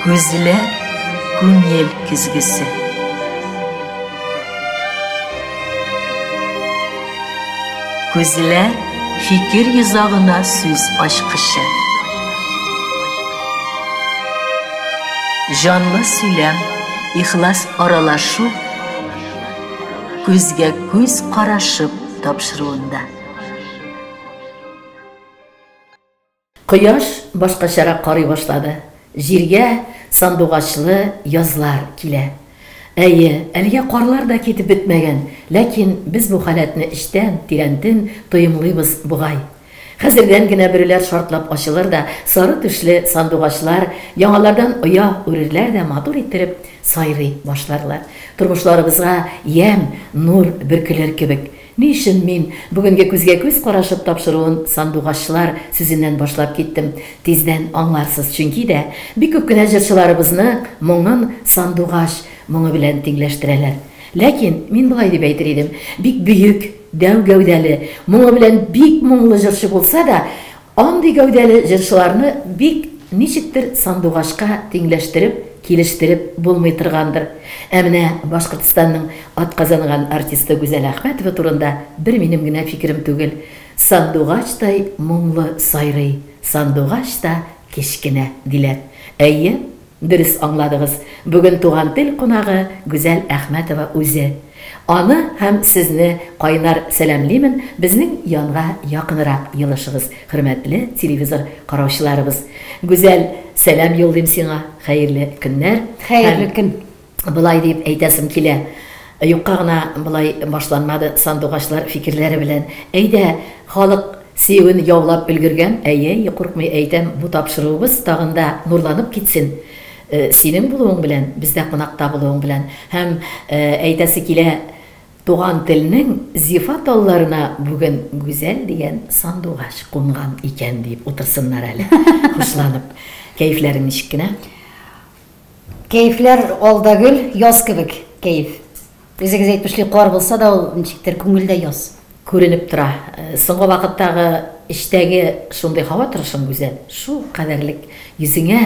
Көзілер көңел күзгісі. Көзілер фикір юзағына сөз ашқышы. Жанлы сөйлем, ихлас аралашу, көзге көз қарашып тапшыруында. Құяш башқашара қарый башлады. Жерге сандуғачлы язлар килә. Әйе, әлгә қарлар да кетіп бітмәгән, ләкин біз бу халәтне эчтән, тирәнтен тойымлыйбыз бугай. Хәзердән генә береләр шартлап ачылыр да, сары төшле сандуғачлар яңалардан оя үрерләр дә матур иттереп сайрый башларлар. Тормышларыбызга ям, нур бөркелер кебек. Ни өчен мин бүгенге күзгә күз карашып тапшыруын сандуғачлар сүзеннән башлап киттем. Тиздән аңларсыз, чөнки дә бик күп кенә җырчыларыбызны моңын сандуғаш моңы белән тиңләштерәләр. Ләкин мин булай дип әйтер идем, бик бөек, дәү гәүдәле, моңы белән бик моңлы җырчы булса да, андый гәүдәле җырчыларны бик ничектер сандуғашка тиңләштереп, килештереп булмый торгандыр. Әмнә Башкортстанның атказанган артисты Гүзәл Әхмәтова турында бер минем генә фикерем түгел. Сандуғачтай моңлы сайрый, сандуғач та кечкенә диләр. Әйе, дөрес аңладыгыз. Бүген туган тел кунагы Гүзәл Әхмәтова үзе. Аны һәм сезне кайнар сәламлыймын. Безнең янга якынрак елышыгыз, хөрмәтле телевизор караучыларыбыз. Гүзәл, сәлам юлдыйм сиңа. Хәерле көннәр. Хәерле көн. Булай дип әйтәсем килә. Юкка гына булай башланмады сандуғачлар фикерләре белән. Әйдә, халык сөюен яулап өлгергән. Әйе, куркмый әйтәм, бу тапшыруыбыз тагында нурланып китсен. Синең булуың белән, бездә кунакта булуың белән һәм әйтәсе килә туган телнең зифа талларына бүген Гүзәл дигән сандуғаш кунган икән дип утырсыннар әле. Хушланып. Кәйфләрең ничек кенә? Кәйфләр алдагөл, яз кебек кәйф. Үзегез әйтмешли кар булса да, ул ничектер күңелдә яз. Күренеп тора. Соңгы вакыттагы эштәге шундый һава торышың Гүзәл, шул кадәрлек йөзеңә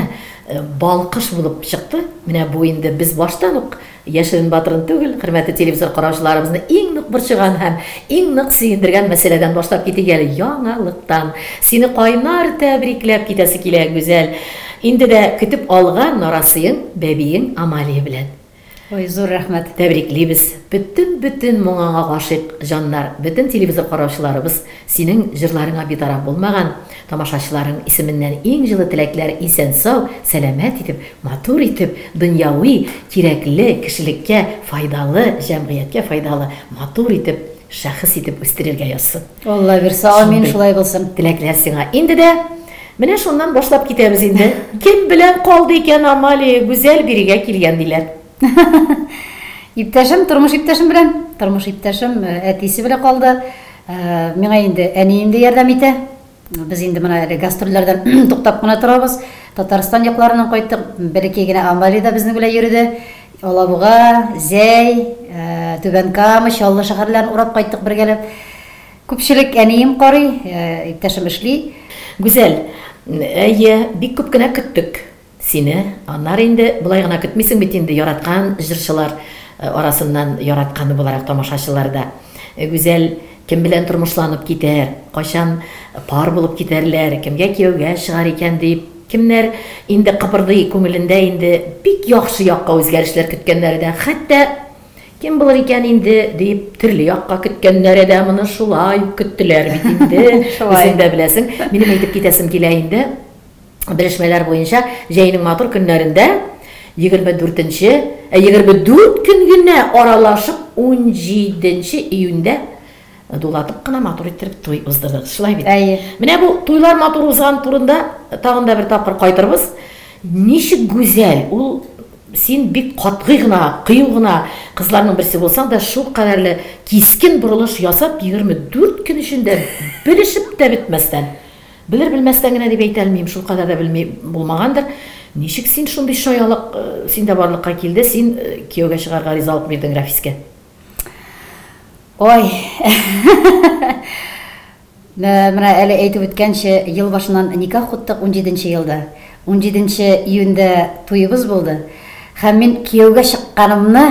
балкыш булып чыкты. Менә бу инде без баштан ук яшерен батырын түгел, хөрмәтле телевизор караучыларыбызны иң нык борчыган һәм иң нык сөендергән мәсьәләдән башлап китик әле, яңалыктан. Сине кайнар тәбрикләп китәсе килә Гүзәл. Инде дә көтеп алган нарасыең, бәбиең Амалия белән. Ой, зур рәхмәт. Тәбриклибез. Бүтән моңаңа гашык җаннар, бүтән телевизор караучыларыбыз, синең җырларыңа битараф булмаган тамашачыларың исеменнән иң җылы теләкләр, исән сау, сәламәт итеп, матур итеп, дөньяви, кирәкле, кешелеккә файдалы, җәмгыятькә файдалы, матур итеп, шәхес итеп үстерергә язсын. Алла бирсә, амин, шулай булсын. Теләкләр сиңа. Инде дә менә шуннан башлап китәбез инде. Кем белән калды икән Амалия, Гүзәл бирегә килгән диләр. Иптәшем, тормыш иптәшем белән, тормыш иптәшем әтисе белән калды. Миңа инде әнием дә ярдәм итә. Без инде менә гастрольләрдән туктап кына торабыз. Татарстан якларынан кайттык. Бәлки генә Амалия да безнең белән йөрде. Алабуга, Зәй, Түбән Кама, Чаллы шәһәрләрен урап кайттык бергәләп. Күпчелек әнием карый, иптәшем эшли. Гүзәл, әйе, бик күп кенә көттек сине. Аннар инде булай гына көтмисең бит инде яраткан җырчылар арасыннан яратканы буларак тамашачыларда. Гүзәл кем белән тормышланып китәр, кайчан пар булып китәрләр, кемгә кияүгә чыгар икән дип, кемнәр инде кыпырдый күңелендә инде бик яхшы якка үзгәрешләр көткәннәре дә, хәтта кем булыр икән инде дип төрле якка көткәннәре дә моны шулай көттеләр бит инде. Үзең дә беләсең, минем әйтеп китәсем килә инде. Белешмәләр буенча җәйнең матур көннәрендә 24 көн генә аралашып 17 июньдә дулатып кына матур иттереп туй уздырдык. Шулай бит. Менә бу туйлар матур узган турында тагын да бер тапкыр кайтырбыз. Ничек Гүзәл, ул син бик катгый гына, кыю гына кызларның берсе булсаң да шул кадәрле кискен бурылыш ясап 24 көн эчендә белешеп тә бетмәстән. Белер белмәстән генә дип әйтә алмыйм, шул кадәр дә белми булмагандыр. Ничек син шундый шаялык синдә барлыкка килде? Син кияүгә чыгарга ризалык бирдең Рафискә. Ой. Менә әле әйтеп үткәнчә, ел башыннан никах уттык 17 елда. 17 июньдә туебыз булды. Һәм мин кияүгә чыкканымны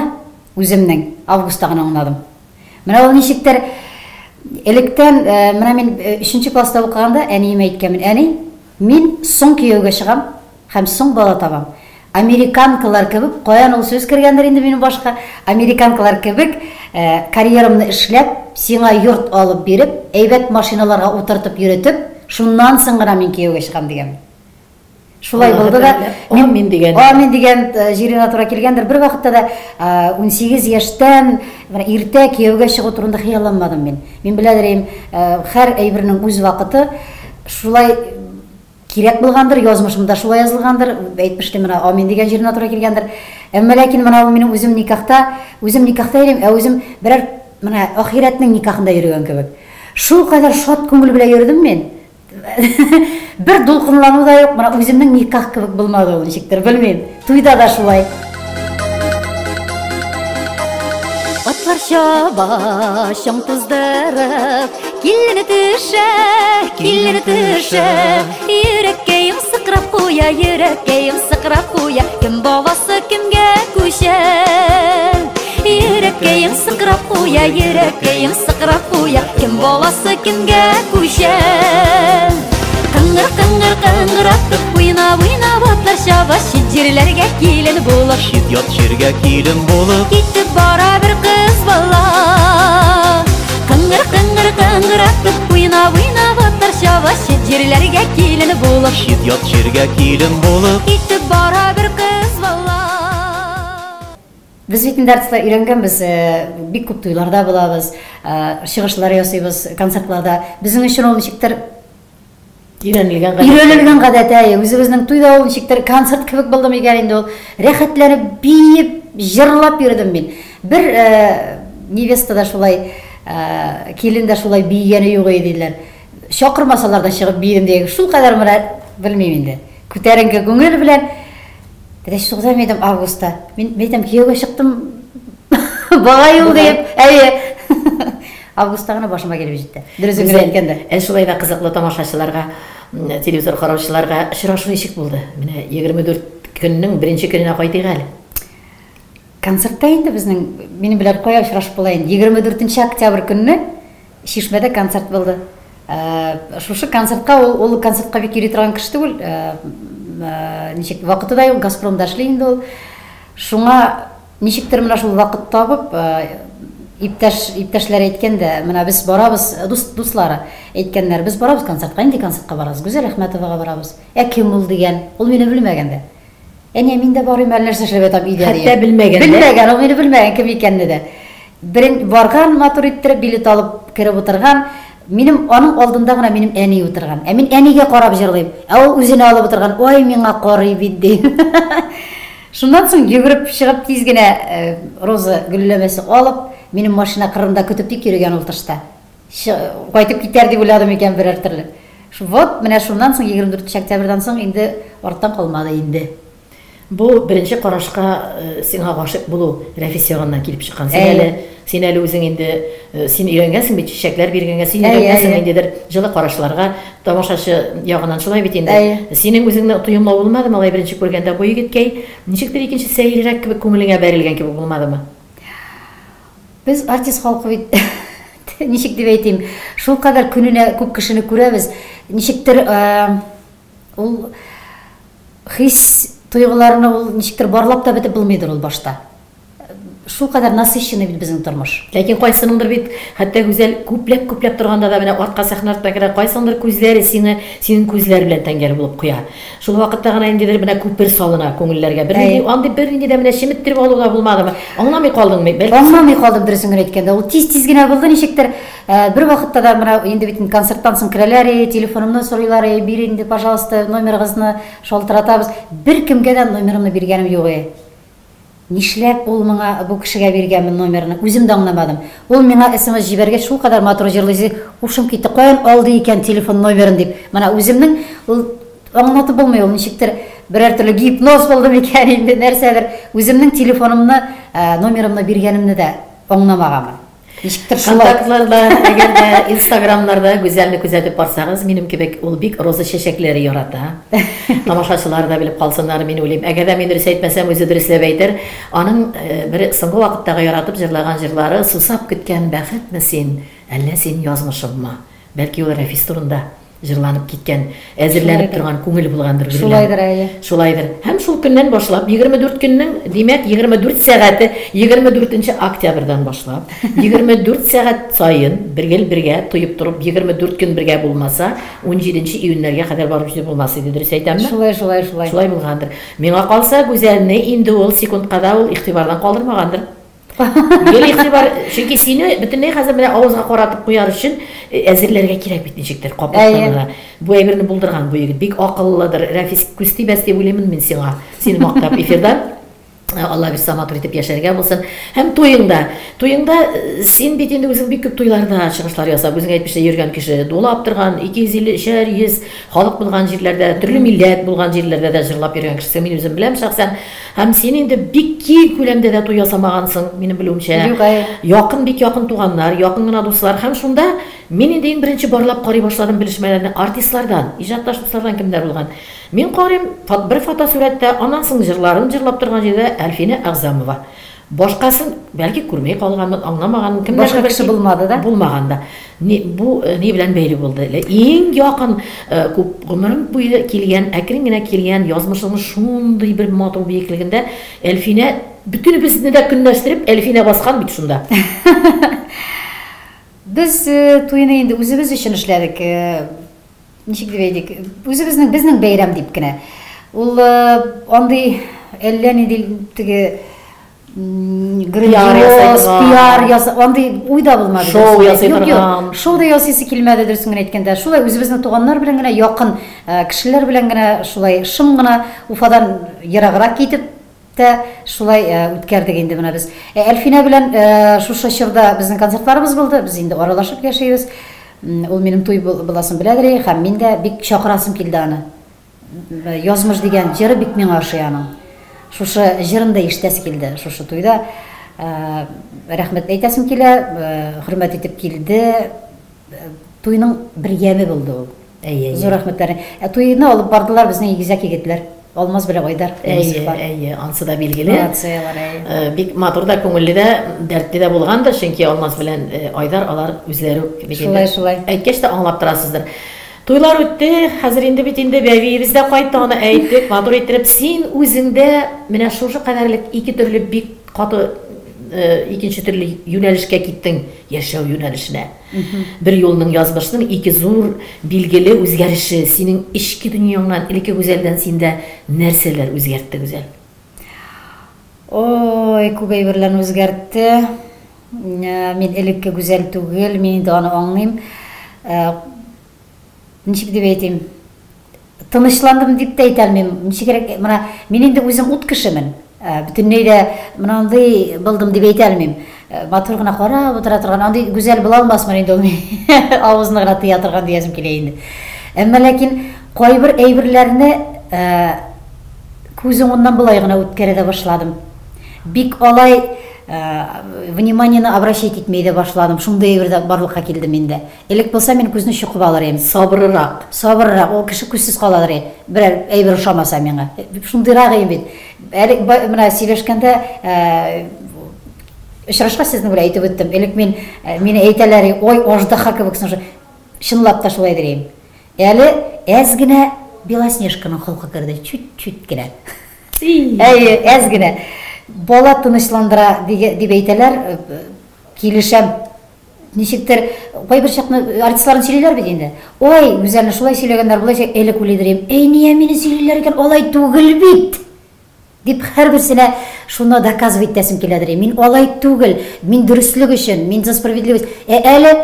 үземнең августта гына аңладым. Менә ул ничектер электән, менә мин 3нче класста укыганда әнием әйткән, әни, мин соң кияүгә чыгам һәм соң бала табам. Американкалар кебек, каян ул сүз кергәндер инде минем башка, американкалар кебек карьерамны эшләп, сиңа йорт алып биреп, әйбәт машиналарга утыртып йөрөтеп, шуннан соң гына мин кияүгә чыгам дигән. Шулай булды да, мин дигән җиренә туры килгәндер. Бер вакытта да 18 яшьтән иртә кияүгә чыгу турында хыялланмадым мин. Мин беләдерем, һәр әйбернең үз вакыты, шулай кирәк булгандыр, язмышымда шулай язылгандыр, әйтмештем менә амин дигән җиренә туры килгәндер. Әмма ләкин менә ул минем үзем никахта идем, үзем берәр менә ахиратның никахында йөргән кебек. Шул кадәр шат күңел белән йөрдем мин. Бер дулкынлану да юк, менә үземнең никах кебек булмады ул ничектер, белмим. Туйда да шулай. Атлар чаба, шаң туздырып, килен төшә, йөрәккә йомсыкрап куя, кем баласы кемгә күчә. Йөрәккә йомсыкрап куя, кем баласы кемгә күчә. Кыңгыр-кыңгыратып уйнап атлар чаба, шит җирләргә килен булып, Ят җиргә килен булып, китеп бара бер кыз бала. Кыңгыр-кыңгыратып уйнап атлар чаба, шит җирләргә килен булып, Ят җиргә килен булып, китеп бара бер кыз бала. Без бит артистлар өйрәнгәнбез, бик күп туйларда булабыз, чыгышлар ясыйбыз, концертларда. Безнең өчен ул ничектер Ирелелгән гадәт, үзебезнең туйда ул ничектер концерт кебек булды микән инде ул. Рәхәтләнеп, биеп, җырлап йөрдем мин. Бер невеста да шулай, килен дә шулай биегәне юк иделәр. Чакырмасалар да чыгып биедем дигән. Шул кадәр менә белмим инде. Күтәренке күңел белән Рәшүгъзәм идем августта. Мин әйтәм, кияүгә чыктым. Бала юл дип, августта гына башыма килеп җитте. Дөресен әйткәндә. Шулай да кызыклы тамашачыларга, телевизор караучыларга очрашу ничек булды? Менә 24 көннең беренче көненә кайтыйк әле. Концертта инде безнең, минем белән кая очрашып була инде. 24 октябрь көнне Шишмәдә концерт булды. Шушы концертка ул концертка бик йөри торган кеше түгел. Ничек вакыты да юк, Газпромда эшли инде ул. Шуңа ничектер менә шул вакыт табып, иптәшләр әйткәндә, менә без барабыз, дуслары әйткәннәр, без барабыз концертка, инде концертка барабыз, Гүзәл Әхмәтовага барабыз. Кем ул дигән? Ул мине белмәгәндә. Әнә мин дә барыйм, әллә нәрсә эшләп ятам өйдә. Хәтта белмәгәндә. Белмәгән, ул мине белмәгән кем икәнне дә. Берен барган, матур иттереп билет алып кереп утырган. Минем аның алдында гына минем әни утырган. Мин әнигә карап җырлыйм. Ул үзенә алып утырган. Ой, миңа карый бит ди. Шуннан соң йөгереп чыгып тиз генә роза гөлләмәсе алып, минем машина кырында көтеп тик йөргән ул тышта. Кайтып китәр дип уйладым икән берәр төрле. Вот, менә шуннан соң 24 октябрьдән соң инде арттан калмады инде. Бу беренче карашка сиңа гашык булу референсыннан килеп чыккан. Син әле үзең инде син өйрәнгәнсең бит, чәчәкләр биргәнгә, син өйрәнгәнсең индедер җылы карашларга, тамашачы ягыннан шулай бит инде. Синең үзеңне тоемлау булмады, малай беренче күргәндә бу егеткәй ничектер икенче сәеррәк кебек күңелеңә бәрелгән кебек булмадымы? Без артист халкы бит ничек дип әйтим, шул кадәр күненә күп кешене күрәбез. Ничектер ул хис туйгыларны ул ничектер барлап та бетеп булмыйдыр ул башта. Шул кадәр насыщенный бит безнең тормыш. Ләкин кайсыныңдыр бит, хәтта Гүзәл күпләп торганда да менә артка сәхнәдә керә, кайсындыр күзләре синең күзләр белән тәңгәл булып куя. Шул вакытта гына индидер менә күпер салына күңелләргә. Бернинди дә менә шиметтиреп алу да булмадымы? Аңламый калдыңмы? Аңламый калдым дөресен әйткәндә. Ул тиз генә булды ничектер. Бер вакытта да менә инде бит концерттан соң керәләр, телефонымны сорыйлар, бир инде, пожалуйста, номерыгызны шалтыратабыз. Бер кемгә дә номерымны биргәнем юк. Нишләп ул миңа бу кешегә биргәнмен номерны? Үзем дә аңламадым. Ул миңа SMS җибәргәч, шул кадәр матур җырлый, ушым китте, каян алды икән телефон номерын дип. Менә үземнең ул аңлатып булмый, ул ничектер берәр төрле гипноз булды микән инде, нәрсәдер. Үземнең телефонымны, номерымны биргәнемне дә аңламаганмын. Ничектер шулай. Контактларда, әгәр дә Инстаграмнарда гүзәлне күзәтеп барсагыз, минем кебек ул бик роза чәчәкләре ярата. Тамашачылар да белеп калсыннар, мин уйлыйм. Әгәр дә мин дөрес әйтмәсәм, үзе дөресләп әйтер. Аның бер соңгы вакыттагы яратып җырлаган җырлары "Сусап көткән бәхетме син, әллә син язмышыммы?" Бәлки ул Рәфис турында җырланып киткән, әзерләнеп торган күңел булгандыр. Шулайдыр, әйе. Шулайдыр. Һәм шул көннән башлап 24 көннең, димәк 24 сәгате 24 октябрьдан башлап 24 сәгать саен бергә туеп торып 24 көн бергә булмаса 17 июньнәргә кадәр барып җитеп булмас иде, дөрес әйтәмме? Шулай. Шулай булгандыр. Миңа калса, гүзәлне инде ул секундкада ул игътибардан калдырмагандыр. Гел игътибар, чөнки сине бөтенләй хәзер менә авызга каратып куяр өчен әзерләргә кирәк бит ничектер капыктан. Бу әйберне булдырган бу егет бик акыллыдыр. Рәфис Күстибәс дип уйлыймын мин сиңа. Сине мактап эфирда Алла бирсә матур итеп яшәргә булсын. Һәм туеңда син бит инде үзең бик күп туйларда чыгышлар ясап, үзең әйтмичә йөргән кеше, дулап торган 250-100 халык булган җирләрдә, төрле милләт булган җирләрдә дә җырлап йөргән кеше. Мин үзем беләм шәхсән. Һәм син инде бик киң күләмдә дә туй ясамагансың, минем белүемчә. Бик якын туганнар, якын гына дуслар. Һәм шунда мин инде иң беренче барлап карый башладым белешмәләрне артистлардан, иҗатташлардан кемнәр булган. Мин карыйм, бер фотосурәттә аннан соң җырларын җырлап торган җирдә Әлфинә Әгъзамова. Башкасын бәлки күрмәй калганмын, аңламаган кемдер Башка кеше булмады да? Булмаганда. Бу ни белән бәйле булды? Иң якын күп гомерем буе килгән, әкрен генә килгән язмышының шундый бер матур биеклегендә Әлфинә бөтенебезне дә көнләштереп Әлфинә баскан бит шунда. Без туйны инде үзебез өчен эшләдек. Ничек дип әйтик? Безнең бәйрәм дип кенә. Ул андый әллә нинди теге пиар яса, андый уйда булмады. Шоу ясый торган. Шоу да ясыйсы килмәде, дөресен генә әйткәндә. Шулай үзебезнең туганнар белән генә, якын кешеләр белән генә шулай шым гына Уфадан ераграк китеп тә шулай үткәрдек инде менә без. Әлфинә белән шушы чорда безнең концертларыбыз булды. Без инде аралашып яшәйбез. Ул минем туй буласын беләдер, һәм мин дә бик чакырасым килде аны. Язмыш дигән җыры бик миңа ошый аның. Шушы җырында ишетәсе килде, шушы туйда. Рәхмәт әйтәсем килә, хөрмәт итеп килде. Туйның бер яме булды ул. Зур рәхмәтләр. Туйны алып бардылар безнең игезәк егетләр. Алмаз белән Айдар. Ансы да билгеле. Бик матур да, күңелле дә, дәртле дә булгандыр, чөнки Алмаз белән Айдар алар үзләре үк Шулай. Әйткәч тә аңлап торасыздыр. Туйлар үтте, хәзер инде бит инде бәбиебез дә кайтты, аны әйттек, матур иттереп, син үзеңдә менә шушы кадәрлек ике төрле бик каты икенче төрле юнәлешкә киттең, яшәү юнәлешенә. Бер юлның язмышның ике зур билгеле үзгәреше, синең ички дөньяңнан, элекке гүзәлдән синдә нәрсәләр үзгәртте гүзәл? Ой, күп әйберләрне үзгәртте. Мин элекке гүзәл түгел, мин инде аны аңлыйм. Ничек дип әйтим? Тынычландым дип тә әйтә алмыйм. Ничек кирәк? Менә мин инде үзем ут кешемен. Бөтенләй дә мондай булдым дип әйтә алмыйм. Матур гына карап утыра торган, андый гүзәл була алмасмын инде ул. Авызны гына тыя торган диязем килә инде. Әмма ләкин кайбер әйберләрне күз уңыннан булай гына үткәрә дә башладым. Бик алай вниманиены обращать итмәй дә башладым. Шундай әйбердә барлыкка килдем инде. Элек булса мин күзне чукып алыр идем. Сабыррак. Ул кеше күзсез калалар. Берәр әйбер ошамаса миңа. Шундыйрак идем бит. Менә сөйләшкәндә очрашка сезне белән әйтеп үттем. Элек мине әйтәләр, ой, аждаһа кебексең. Чынлап та шулай дирем. Әле әз генә Белоснежканың холкы керде, чуть-чуть генә. Әз генә. Бала тынычландыра дип әйтәләр, килешәм. Ничектер, кайбер чакны артистларны сөйлиләр бит инде. Ой, гүзәлне шулай сөйләгәннәр, булайча элек уйлыйдырым. Ния мине сөйлиләр икән, алай түгел бит. Дип һәрберсенә шуны доказывать итәсем киләдер. Мин алай түгел, мин дөрестлек өчен, мин за справедливость. Әле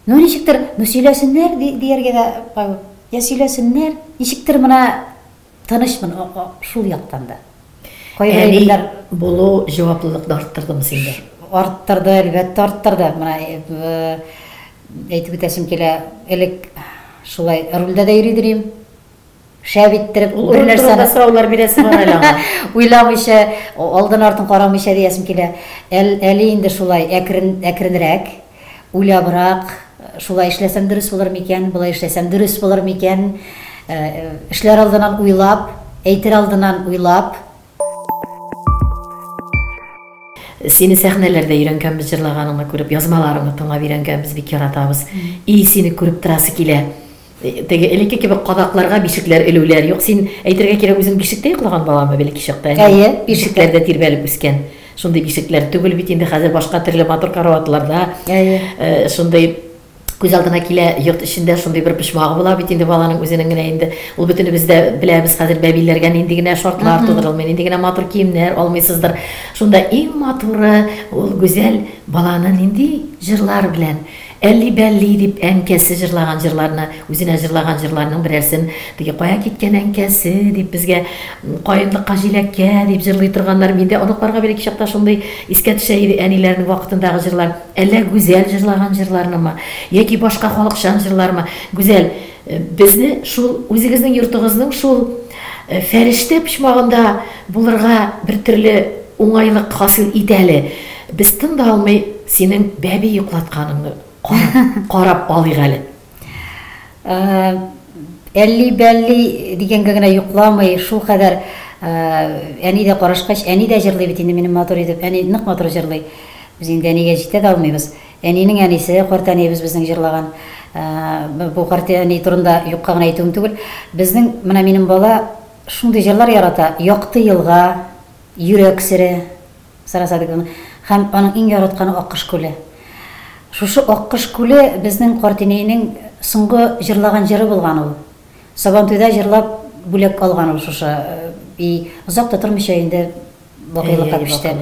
ничектер, сөйләсеннәр дияргә дә, я сөйләсеннәр. Ничектер менә тынычмын шул яктан да. Кайберләр булу җаваплылыкны арттырдымы синдә? Арттырды, әлбәттә арттырды. Менә әйтеп үтәсем килә, элек шулай рульдә дә йөридем. шәп иттереп бер Урын турында нәрсәне сораулар бирәсе бар әле аңа. уйламыйча, алдын артын карамыйча диясем килә. Әле инде шулай әкренрәк, уйлабрак, шулай эшләсәм дөрес булыр микән, булай эшләсәм дөрес булыр микән, эшләр алдыннан уйлап, әйтер алдыннан уйлап. Сине сәхнәләрдә өйрәнгәнбез җырлаганыңны күреп, язмаларыңны тыңлап өйрәнгәнбез, бик яратабыз. И сине күреп торасы килә. Теге элекке кебек кадакларга бишекләр элүләр юк. Син әйтергә кирәк, үзең бишектә йоклаган баламы бәлки чакта. Әйе, бишекләрдә тирбәлеп үскән. Шундый бишекләр түгел бит инде хәзер башка төрле матур караватларда. Әйе. Шундый күз алдына килә, йорт эчендә шундый бер почмагы була бит инде баланың үзенең генә инде. Ул бөтенебез дә беләбез хәзер бәбиләргә нинди генә шартлар тудырылмый, нинди генә матур киемнәр алмыйсыздыр. Шунда иң матуры ул гүзәл баланы нинди җырлар белән әлли-бәлли дип әнкәсе җырлаган җырларны, үзенә җырлаган җырларның берәрсен теге кая киткән әнкәсе дип безгә каенлыкка җиләккә дип җырлый торганнар. Миндә оныкларга бәлки чакта шундый искә төшә иде әниләрнең вакытындагы җырлар. Әллә гүзәл җырлаган җырларнымы, яки башка халыкчан җырлармы? Гүзәл, безне шул үзегезнең йортыгызның шул фәрештә почмагында булырга бер төрле уңайлык хасил итә әле. Без тында алмый синең бәби йоклатканыңны карап алыйк әле. Әлли-бәлли дигәнгә генә йокламый, шул кадәр әни дә карашкач, әни дә җырлый бит инде минем матур итеп. Әни нык матур җырлый. Без инде әнигә җитә дә алмыйбыз. Әнинең әнисе, карт әниебез безнең җырлаган. Бу карт әни турында юкка гына әйтүем түгел. Безнең менә минем бала шундый җырлар ярата. Якты елга, йөрәк сере, Сарасадыгын һәм аның иң яратканы Аккыш күле. Шушы Аккыш күле безнең карт әниенең соңгы җырлаган җыры булган ул. Сабантуйда җырлап бүләк алган ул шушы. Озак та тормыйча инде вакыйлыкка төште.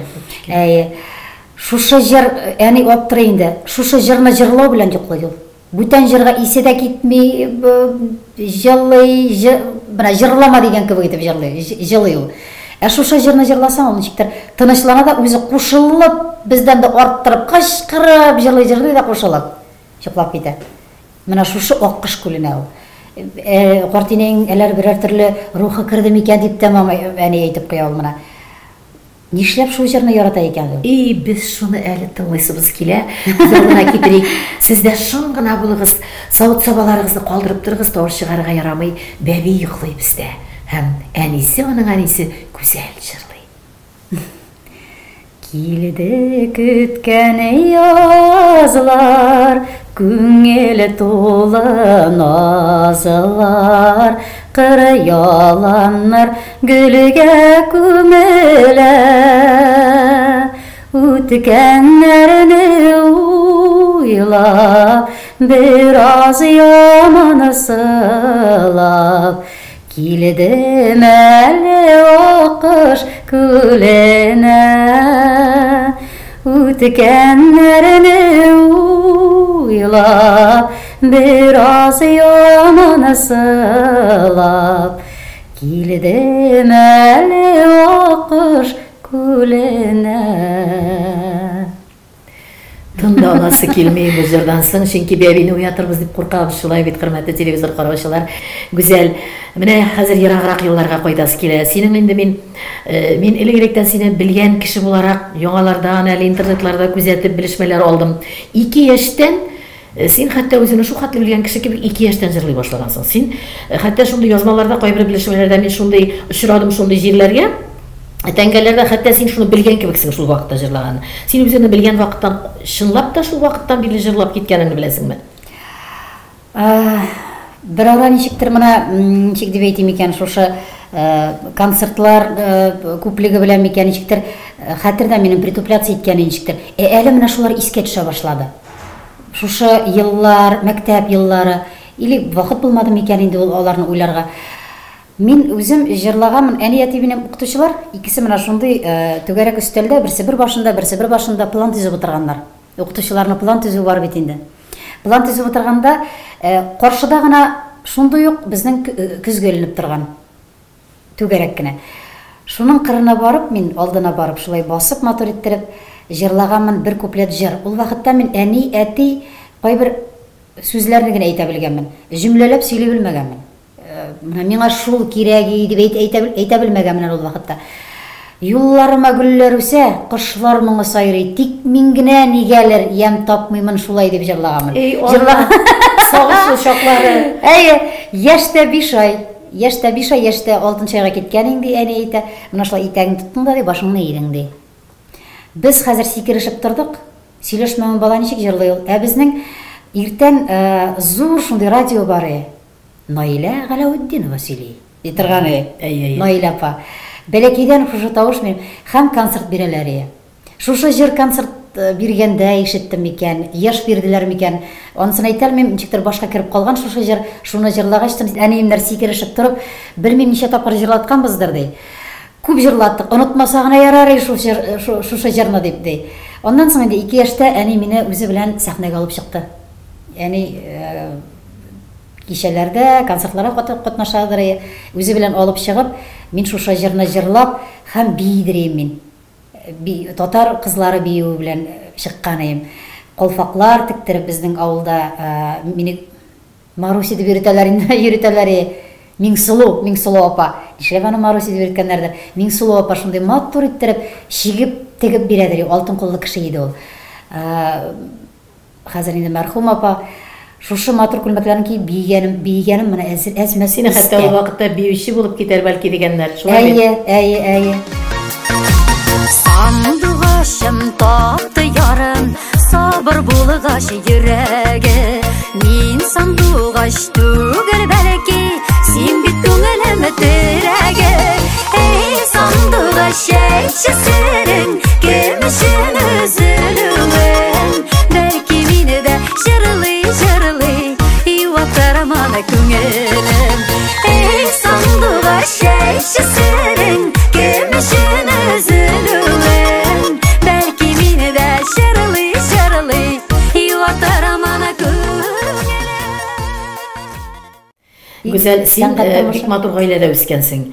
Шушы җыр әни аптырый инде. Шушы җырны җырлау белән йоклый ул. Бүтән җырга исе дә китми, җырлый, бер җырлама дигән кебек итеп җырлый ул. Шушы җырны җырласаң, ул ничектер тынычлана да үзе кушылып, бездән дә арттырып, кычкырып җырлый да кушылып, йоклап китә. Менә шушы Аккыш күленә ул. Картинең әләр берәр төрле рухы кирде микән дип тәмам әни әйтеп куя ул менә. Нишләп шул җырны ярата икән ул? Без шуны әле тыңлыйсыбыз килә. Залына китерик. Сез дә шын гына булыгыз, савыт-сабаларыгызны калдырып торыгыз, тавыш чыгарырга ярамый. Бәби йоклый бездә. Һәм әнисе, аның әнисе гүзәл җырлый. Килде көткән язлар, күңел тулы назлар, кыры яланнар гөлгә күмелә. Үткәннәрне уйлап, бераз яманы сылап, килдем әле Аккыш күленә. Үткәннәрне уйлап, бераз яманы сылап, килдем әле Аккыш күленә. Тында аласы килмей бу җырдан соң, чөнки бәбине уятырбыз дип куркабыз. Шулай бит, хөрмәтле телевизор караучылар. Гүзәл, менә хәзер ераграк елларга кайтасы килә. Синең инде мин элегрәктән сине белгән кеше буларак, яңалардан, әле интернетларда күзәтеп белешмәләр алдым. 2 яшьтән син хәтта үзеңне шул хәтле белгән кеше кебек 2 яшьтән җырлый башлагансың. Син хәтта шундый язмаларда, кайбер белешмәләрдә мин шундый очрадым, шундый җирләргә. Тәңгәләрдә хәтта син шуны белгән кебексең шул вакытта җырлаган. Син үзеңне белгән вакыттан, чынлап та шул вакыттан бирле җырлап киткәнеңне беләсеңме? Бер ара ничектер менә, ничек дип әйтим икән, шушы концертлар күплеге белән микән, ничектер хәтердә минем притупляция иткәне ничектер. Әле менә шулар искә төшә башлады. Шушы еллар, мәктәп еллары, или вакыт булмады микән инде аларны уйларга. Мин үзем җырлаганмын, әни әти минем укытучылар, икесе менә шундый түгәрәк өстәлдә, берсе бер башында план төзеп утырганнар. Укытучыларны план төзү бар бит инде. План төзеп утырганда, каршыда гына шундый ук безнең көзгәленеп торган. Түгәрәк кенә. Шуның кырына барып, мин алдына барып, шулай басып матур иттереп җырлаганмын бер куплет җыр. Ул вакытта мин әни, әти кайбер сүзләрне генә әйтә белгәнмен. Җөмләләп сөйли белмәгәнмен. менә миңа шул кирәги дип әйтә белмәгән менә ул вакытта. Юлларыма гөлләр үсә, кошлар моңы сайрый, тик мин генә нигәлер ям тапмыймын шулай дип җырлаганмын. Сагышлы чаклары. Яшьтә 5 ай, яшьтә 6 айга киткән инде, әни әйтә, менә шулай итәгеңне тоттың да ди, башыңны ирең ди. Без хәзер сикерешеп тордык. Сөйләшмәгән бала ничек җырлый ул? Безнең иртән зур шундый радио бар. Наилә Галәүддинова сөйли. Итергәне. Наилә апа. Бәләкәйдән шушы тавыш мен һәм концерт бирәләр. Шушы җыр концерт биргәндә ишеттем микән, яш бирделәр микән? Анысын әйтә алмыйм, ничектер башка кирип калган шушы җыр, шуны җырлагач, әниемнәр сикерешеп торып, белмим ничә тапкыр җырлатканбыздыр ди. Күп җырлаттык, онытмаса гына ярар шушы җырны дип ди. Ondan соң инде 2 яшьтә әни мине үзе белән сәхнәгә алып чыкты. Яни кичәләрдә концертларга катнашадыр, үзе белән алып чыгып, мин шушы җырны җырлап һәм биидерим мин. Татар кызлары бию белән чыккан идем. Колфаклар тиктереп безнең авылда мине Маруси дип йөртәләр. Миңсылу апа. Нишләп аны Маруси дип йөрткәннәрдер? Миңсылу апа шундый матур иттереп, чигеп, тегеп бирәдер. Алтын куллы кеше иде ул. Хәзер инде мәрхүм апа шушы матур күлмәкләрен киеп биегәнем менә әзмәсенә хәтта ул вакытта биюче булып китәр бәлки дигәннәр. Шулай бит. Әйе. Сандугашым тапты ярым, сабыр булгач йөрәге. Мин сандугаш түгел бәлки, син бит күңелем терәге. Эй сандугаш әйтче серең, кем өчен өзелүең? Бәлки мине дә җырлый, юатырам аны күңелем. Эй сандугаш әйтче серең, кем өчен өзелүең? Бәлки мине дә җырлый, юатырам аны күңелем. Güzel, син бик матур гаиләдә үскәнсең.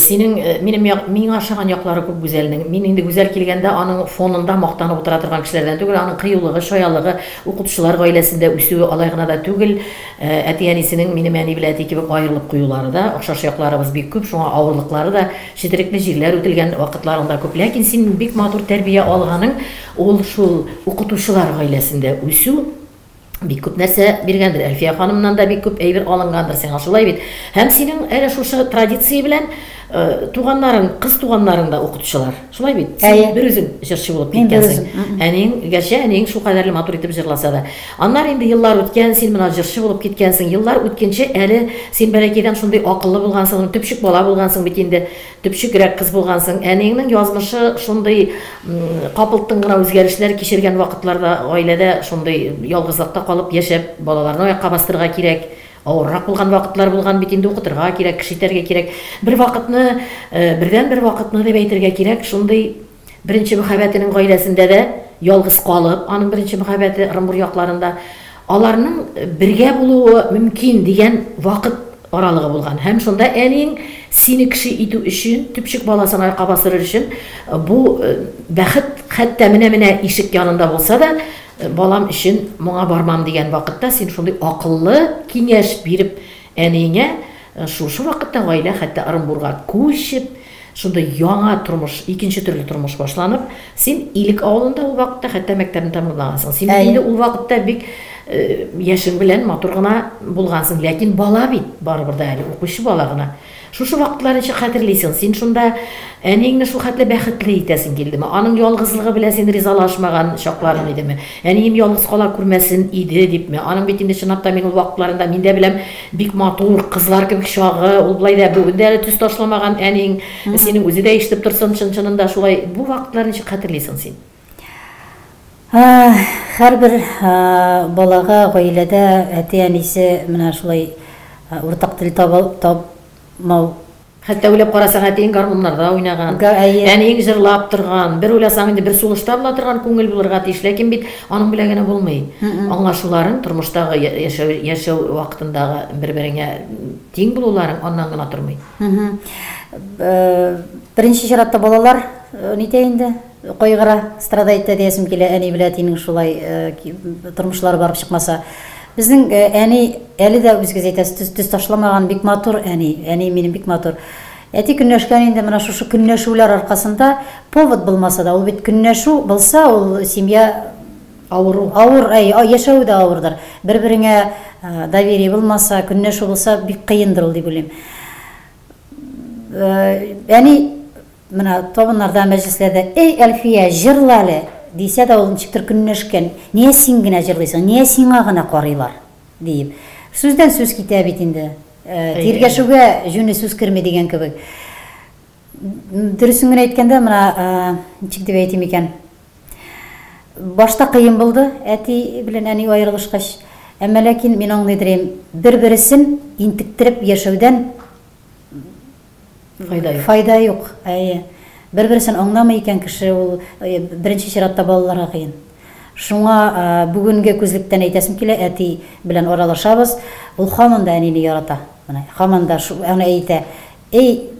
Синең миңа ошаган яклары күп Гүзәлнең. Мин инде Гүзәл килгәндә аның фонында мактанып утыра торган кешеләрдән түгел, аның кыюлыгы, шаялыгы, укытучылар гаиләсендә үсүе алай гына да түгел. Әти-әнисенең минем әни белән әти кебек аерылып куюлары да, охшаш якларыбыз бик күп, шуңа авырлыклары да, четерекле җирләр үтелгән вакытларында күп. Ләкин син бик матур тәрбия алганың, ул шул укытучылар гаиләсендә үсү бик күп нәрсә биргәндер. Әлфия ханымнан да бик күп әйбер алынгандыр сиңа, шулай бит. Һәм синең әле шушы традиция белән туганнарың, кыз туганнарың да укытучылар. Шулай бит. Син бер үзең җырчы булып киткәнсең. Әниң, гәрчә әниң шул кадәрле матур итеп җырласа да. Аннар инде еллар үткән, син менә җырчы булып киткәнсең. Еллар үткәнче әле син бәләкәйдән шундый акыллы булгансың, төпчек бала булгансың бит инде. Төпчекрәк кыз булгансың. Әниңнең язмышы шундый капылтың гына үзгәрешләр кичергән вакытларда гаиләдә шундый ялгызлыкта калып яшәп, балаларны аякка бастырырга кирәк. Авыррак булган вакытлар булган бит инде, укытырга кирәк, кешитәргә кирәк. Бер вакытны, бердән бер вакытны дип әйтергә кирәк, шундый беренче мәхәббәтенең гаиләсендә дә ялгыз калып, аның беренче мәхәббәте Ырымбур якларында аларның бергә булуы мөмкин дигән вакыт аралыгы булган. Һәм шунда әниң сине кеше итү өчен, төпчек баласын аякка басырыр өчен бу бәхет хәтта менә ишек янында булса да, балам өчен моңа бармам дигән вакытта син шундый акыллы киңәш биреп әниңә шушы вакытта гаилә хәтта Ырымбурга күчеп, шундай яңа тормыш, икенче төрле тормыш башланып, син Илек авылында ул вакытта хәтта мәктәпне тәмамлагансың. Син инде ул вакытта бик яшең белән матур гына булгансың, ләкин бала бит, барыбер да әле укучы бала гына. Шушы вакытларны хәтерлисең, син шунда әниңне шул хәтле бәхетле итәсең килдеме? Аның ялгызлыгы белән син ризалашмаган чакларын идеме? Әнием ялгыз кала күрмәсен иде дипме? Аның бит инде чынлап та мин ул вакытларында миндә беләм бик матур кызлар кебек чагы, ул булай да бүген дә төс ташламаган әниң, синең үзе дә ишетеп торсын чын-чынында шулай. Бу вакытларны хәтерлисең син? Һәрбер балага гаиләдә әти-әнисе менә шулай уртак тел табмау. Хәтта уйлап карасаң, әтиң гармуннарда уйнаган, әниң җырлап торган, бер уйласаң инде бер сулышта була торган күңел булырга тиеш, ләкин бит аның белән генә булмый. Аңлашуларың, тормыштагы яшәү вакытындагы бер-береңә тиң булуларың аннан гына тормый. Беренче чиратта балалар нитә инде? Кайгыра, страдайт диясем килә, әни белән әтинең шулай тормышлары барып чыкмаса. Безнең әни әле дә үзегез әйтәсез, төз ташламаган бик матур әни минем бик матур. Әти көнләшкән инде менә шушы көнләшүләр аркасында повод булмаса да, ул бит көнләшү булса, ул семья ауыр, яшәү дә авырдыр. Бер-береңә доверие булмаса, көнләшү булса, бик кыендыр ул дип уйлыйм. Әни менә табыннарда, мәҗлесләрдә, "Эй, Әлфия, җырла әле" дисә дә, ул ничектер көнләшкән. "Нигә син генә җырлыйсың? Нигә сиңа гына карыйлар?" дип. Сүздән сүз китә бит инде. Тиргәшүгә җүне сүз керми дигән кебек. Дөресен генә әйткәндә, менә ничек дип әйтим икән? Башта кыен булды, әти белән әни аерылышкач. Әмма ләкин мин аңлыйдым, бер-берсен интектереп яшәүдән файда юк. Бер-берсен аңламый икән кеше, ул беренче чиратта балаларга кыен. Шуңа бүгенге күзлектән әйтәсем килә, әти белән аралашабыз. Ул һаман да әнине ярата. Менә һаман да аны әйтә. "Эй,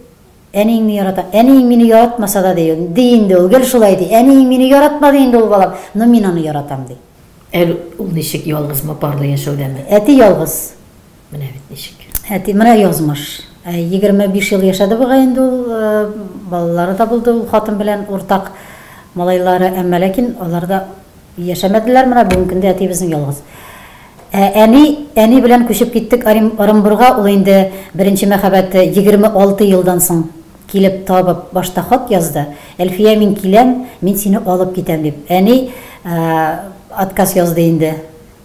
әниңне ярата. Әниң мине яратмаса да" ди инде ул, гел шулай ди. "Әниң мине яратмады инде ул балам, но мин аны яратам" ди. Ул ничек ялгызмы, парлы яшәүдәме? Әти ялгыз. Менә бит ничек. Әти менә язмыш. 25 ел яшәде буга инде ул, балалары да булды ул хатын белән уртак малайлары, әмма ләкин алар да яшәмәделәр. Менә бүгенге көндә әти безнең ялгыз. Әни белән күчеп киттек Оренбурга. Ул инде беренче мәхәббәте 26 елдан соң килеп табып башта хат язды. "Әлфия, мин киләм, мин сине алып китәм" дип. Әни отказ язды инде.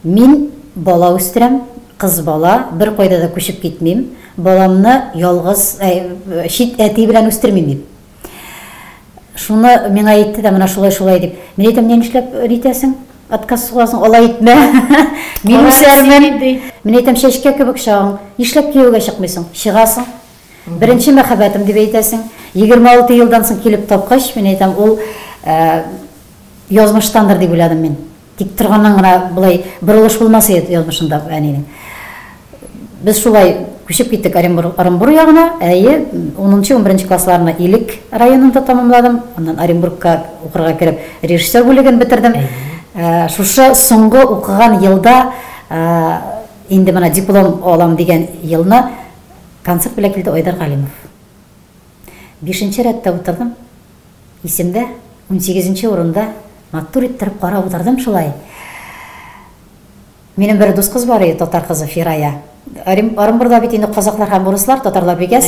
"Мин бала үстерәм, кыз бала, бер кайда да күчеп китмим. Баламны ялгыз чит әти белән үстермим" дип. Шуны миңа әйтте дә, менә шулай дип. Мин әйтәм, "Ни эшләп әйтәсең? Отказ сугасың, алай итмә. Мин үсәрмен." Мин әйтәм, "Чәчкә кебек чагың, нишләп кияүгә чыкмыйсың? Чыгасың. Беренче мәхәббәтем" дип әйтәсең. 26 елдан соң килеп тапкач, мин әйтәм, ул язмыштандыр дип уйладым мин. Тик торганнан гына булай борылыш булмаса иде язмышында әнинең. Без шулай күчеп киттек Оренбур ягына. 10-11 классларны Илек районында тамамладым. Аннан Оренбургка укырга кирип, режиссер бүлеген битердем. Шушы соңгы укыган елда инде менә диплом алам дигән елны концерт белән килде Айдар Галимов. 5-нче рәттә утырдым. Исемдә 18-нче урында матур иттереп карап утырдым шулай. Минем бер дус кыз бар иде, татар кызы Фирая. Оренбургда бит инде казаклар һәм урыслар, татарлар бигәс.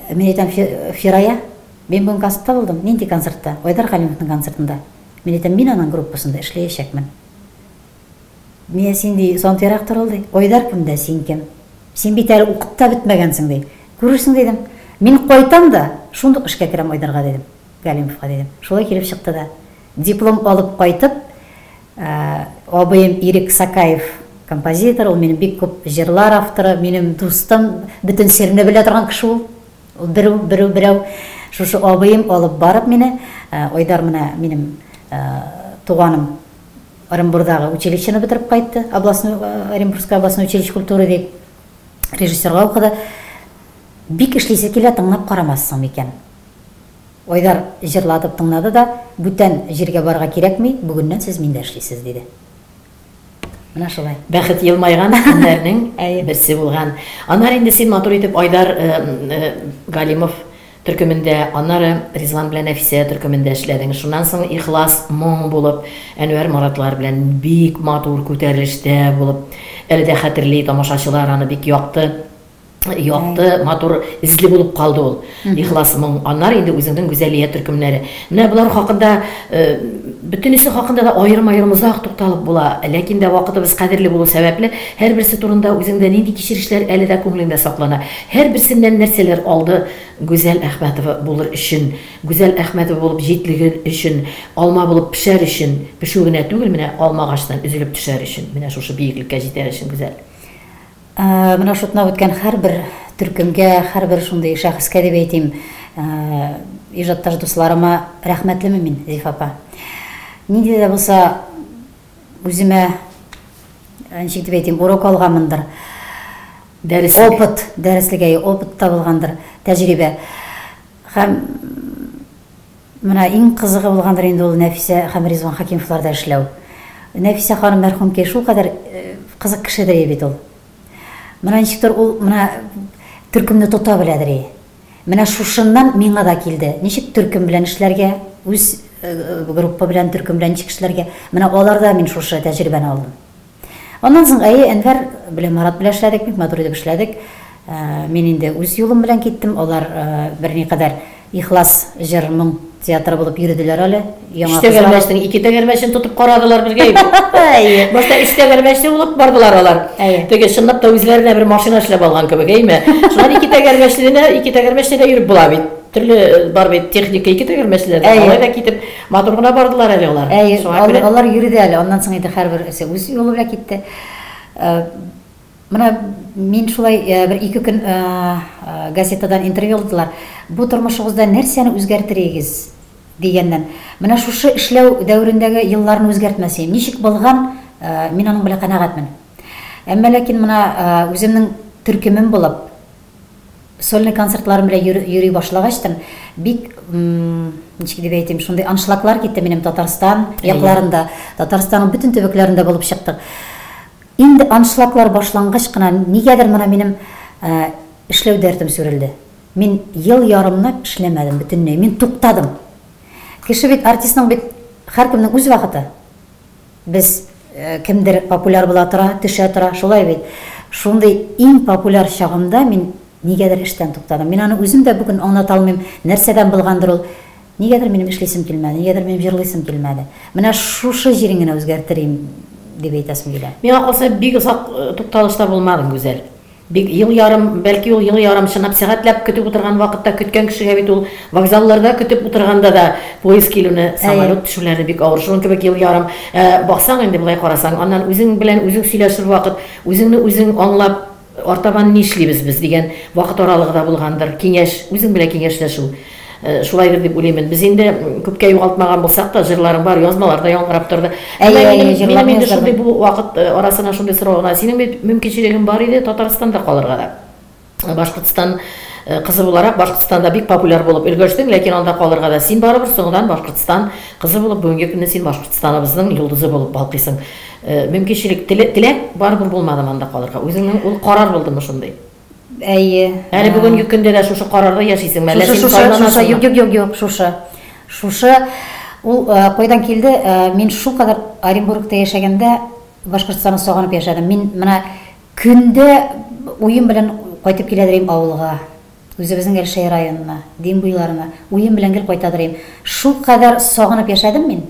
Мин әйтәм, "Фирая, мин бүген концертта булдым." "Нинди концертта?" "Айдар Галимовның концертында." Мин әйтәм, "Мин аның группасында эшләячәкмен." "Мин син ди сантирак торыл" ди. "Айдар кемдә, син кем? Син бит әле укып та бетмәгәнсең" ди. "Күрерсең" дидем. "Мин кайтам да, шундук эшкә керәм Айдарга" дидем. Галимовка дидем. Шулай килеп чыкты да. Диплом алып кайтып, абыем Ирек Сакаев композитор, ул минем бик күп җырлар авторы, минем дустым, бөтен серне белә торган кеше ул. Ул берәү. Шушы абыем алып барып мине, Айдар менә минем туганым Оренбургдагы училищены бетереп кайтты. Оренбургское областное училище культуры дип режиссерга укыды. Бик эшлисе килә, тыңлап карамассың микән. Айдар җырлатып тыңлады да, "Бүтән җиргә барырга кирәкми, бүгеннән сез миндә эшлисез" диде. Менә шулай. Бәхет елмайган көннәрнең берсе булган. Аннары инде син матур итеп Айдар Галимов төркемендә, аннары Ризван белән Нәфисә төркемендә эшләдең. Шуннан соң Ихлас моң булып, Әнвәр Маратлар белән бик матур күтәрелештә булып, әле дә хәтерли тамашачылар аны бик якты, матур, изле булып калды ул. Ихлас моң. Аннары инде үзеңнең гүзәлия төркемнәре. Менә булар хакында, бөтенесе хакында да аерым узак тукталып була. Ләкин дә вакытыбыз кадерле булу сәбәпле, һәр берсе турында үзеңдә нинди кичерешләр әле дә күңелеңдә саклана. Һәр берсеннән нәрсәләр алды Гүзәл Әхмәтова булыр өчен, Гүзәл Әхмәтова булып җитлеге өчен, алма булып пешәр өчен, пешү генә түгел, менә алма агачтан өзелеп төшәр өчен, менә шушы биеклеккә җитәр өчен Гүзәл. Менә шутна үткән һәрбер төркемгә, һәрбер шундый шәхескә дип әйтим, иҗатташ дусларыма рәхмәтлемен мин, Зифа апа. Нинди дә булса үземә, ничек дип әйтим, урок алганмындыр. Дәреслегә опыт табылгандыр, тәҗрибә. Һәм менә иң кызыгы булгандыр инде ул Нәфисә һәм Ризван Хәкимовларда эшләү. Нәфисә ханым мәрхүмкә шул кадәр кызык кишидер бит ул. Менә ничектер ул менә төркемне тота беләдер. Менә шушыннан миңа да килде. Ничек төркем белән эшләргә, үз группа белән төркем белән ничек эшләргә. Менә аларда мин шушы тәҗрибәне алдым. Аннан соң Әнвәр белән Марат белән эшләдек, бик матур итеп эшләдек. Мин инде үз юлым белән киттем. Алар берникадәр ихлас җыр моң театры булып йөрделәр әле. Яңа тәгәрмәчнең ике тәгәрмәчен тотып карадылар бергә. Башта өч тәгәрмәчне булып бардылар алар. Теге чынлап та үзләренә бер машина эшләп алган кебек, әйме? Шулар ике тәгәрмәчне дә йөреп була бит. Төрле бар бит техника ике тәгәрмәчләрдә. Алай да китеп матур гына бардылар әле алар. Алар йөрде әле. Аннан соң инде һәрбер үз юлы белән китте. Менә мин шулай бер 2 көн газетадан интервью алдылар. Бу тормышыгызда нәрсәне үзгәртерегез дигәннән. Менә шушы эшләү дәврендәге елларны үзгәртмәсәм, ничек булган, мин аның белән канәгатьмен. Әмма ләкин менә үземнең төркемем булып, сольный концертларым белән йөри башлагачтан, бик ничек дип әйтим, шундый аншлаглар китте минем Татарстан якларында, Татарстанның бүтән төбәкләрендә булып чыктык. Инде аншлаглар башлангач кына нигәдер менә минем эшләү дәртем сүрелде. Мин ел ярымны эшләмәдем бөтенләй. Мин туктадым. Кеше бит артистның бит һәркемнең үз вакыты. Без кемдер популяр була тора, төшә тора, шулай бит. Шундый иң популяр чагымда мин нигәдер эштән туктадым. Мин аны үзем дә бүген аңлата алмыйм. Нәрсәдән булгандыр ул? Нигәдер минем эшлисем килмәде, нигәдер минем җырлыйсым килмәде. Менә шушы җирен генә үзгәртерим дип әйтәсем килә. Миңа калса бик озак тукталышта булмадым гүзәл. Бик ел ярым, бәлки ул ел ярым чынлап сәгатьләп көтеп утырган вакытта көткән кешегә бит ул вокзалларда көтеп утырганда да поезд килүне, самолет төшүләрне бик авыр. Шуның кебек ел ярым. Баксаң инде булай карасаң, аннан үзең белән үзең сөйләшер вакыт, үзеңне үзең аңлап артабан ни эшлибез без дигән вакыт аралыгында булгандыр. Киңәш, үзең белән киңәшләшү. Шулайдыр дип уйлыйм. Без инде күпкә югалтмаган булсак та, җырларың бар, язмалар да яңгырап торды. Минем инде шундый бу вакыт арасына шундый сорауга, синең бит мөмкинчелегең бар иде Татарстанда калырга да. Башкортстан кызы буларак Башкортстанда бик популяр булып өлгөрсең, ләкин анда калырга да син барыбер соңдан Башкортстан кызы булып бүгенге көндә син Башкортстаныбызның йолдызы булып балкыйсың. Мөмкинчелек теләк барыбер булмады анда калырга. Үзеңнең ул карар булдымы шундый? Әле бүгенге көндә дә шушы карарда яшисең. Юк, шушы ул кайдан килде? Мин шул кадәр Оренбургта яшәгәндә Башкортстанны сагынып яшәдем. Мин менә көндә уен белән кайтып киләдем авылга. Үзебезнең Әлшәй районына, Дин буйларына уен белән гел кайтадырым. Шул кадәр сагынып яшәдем мин.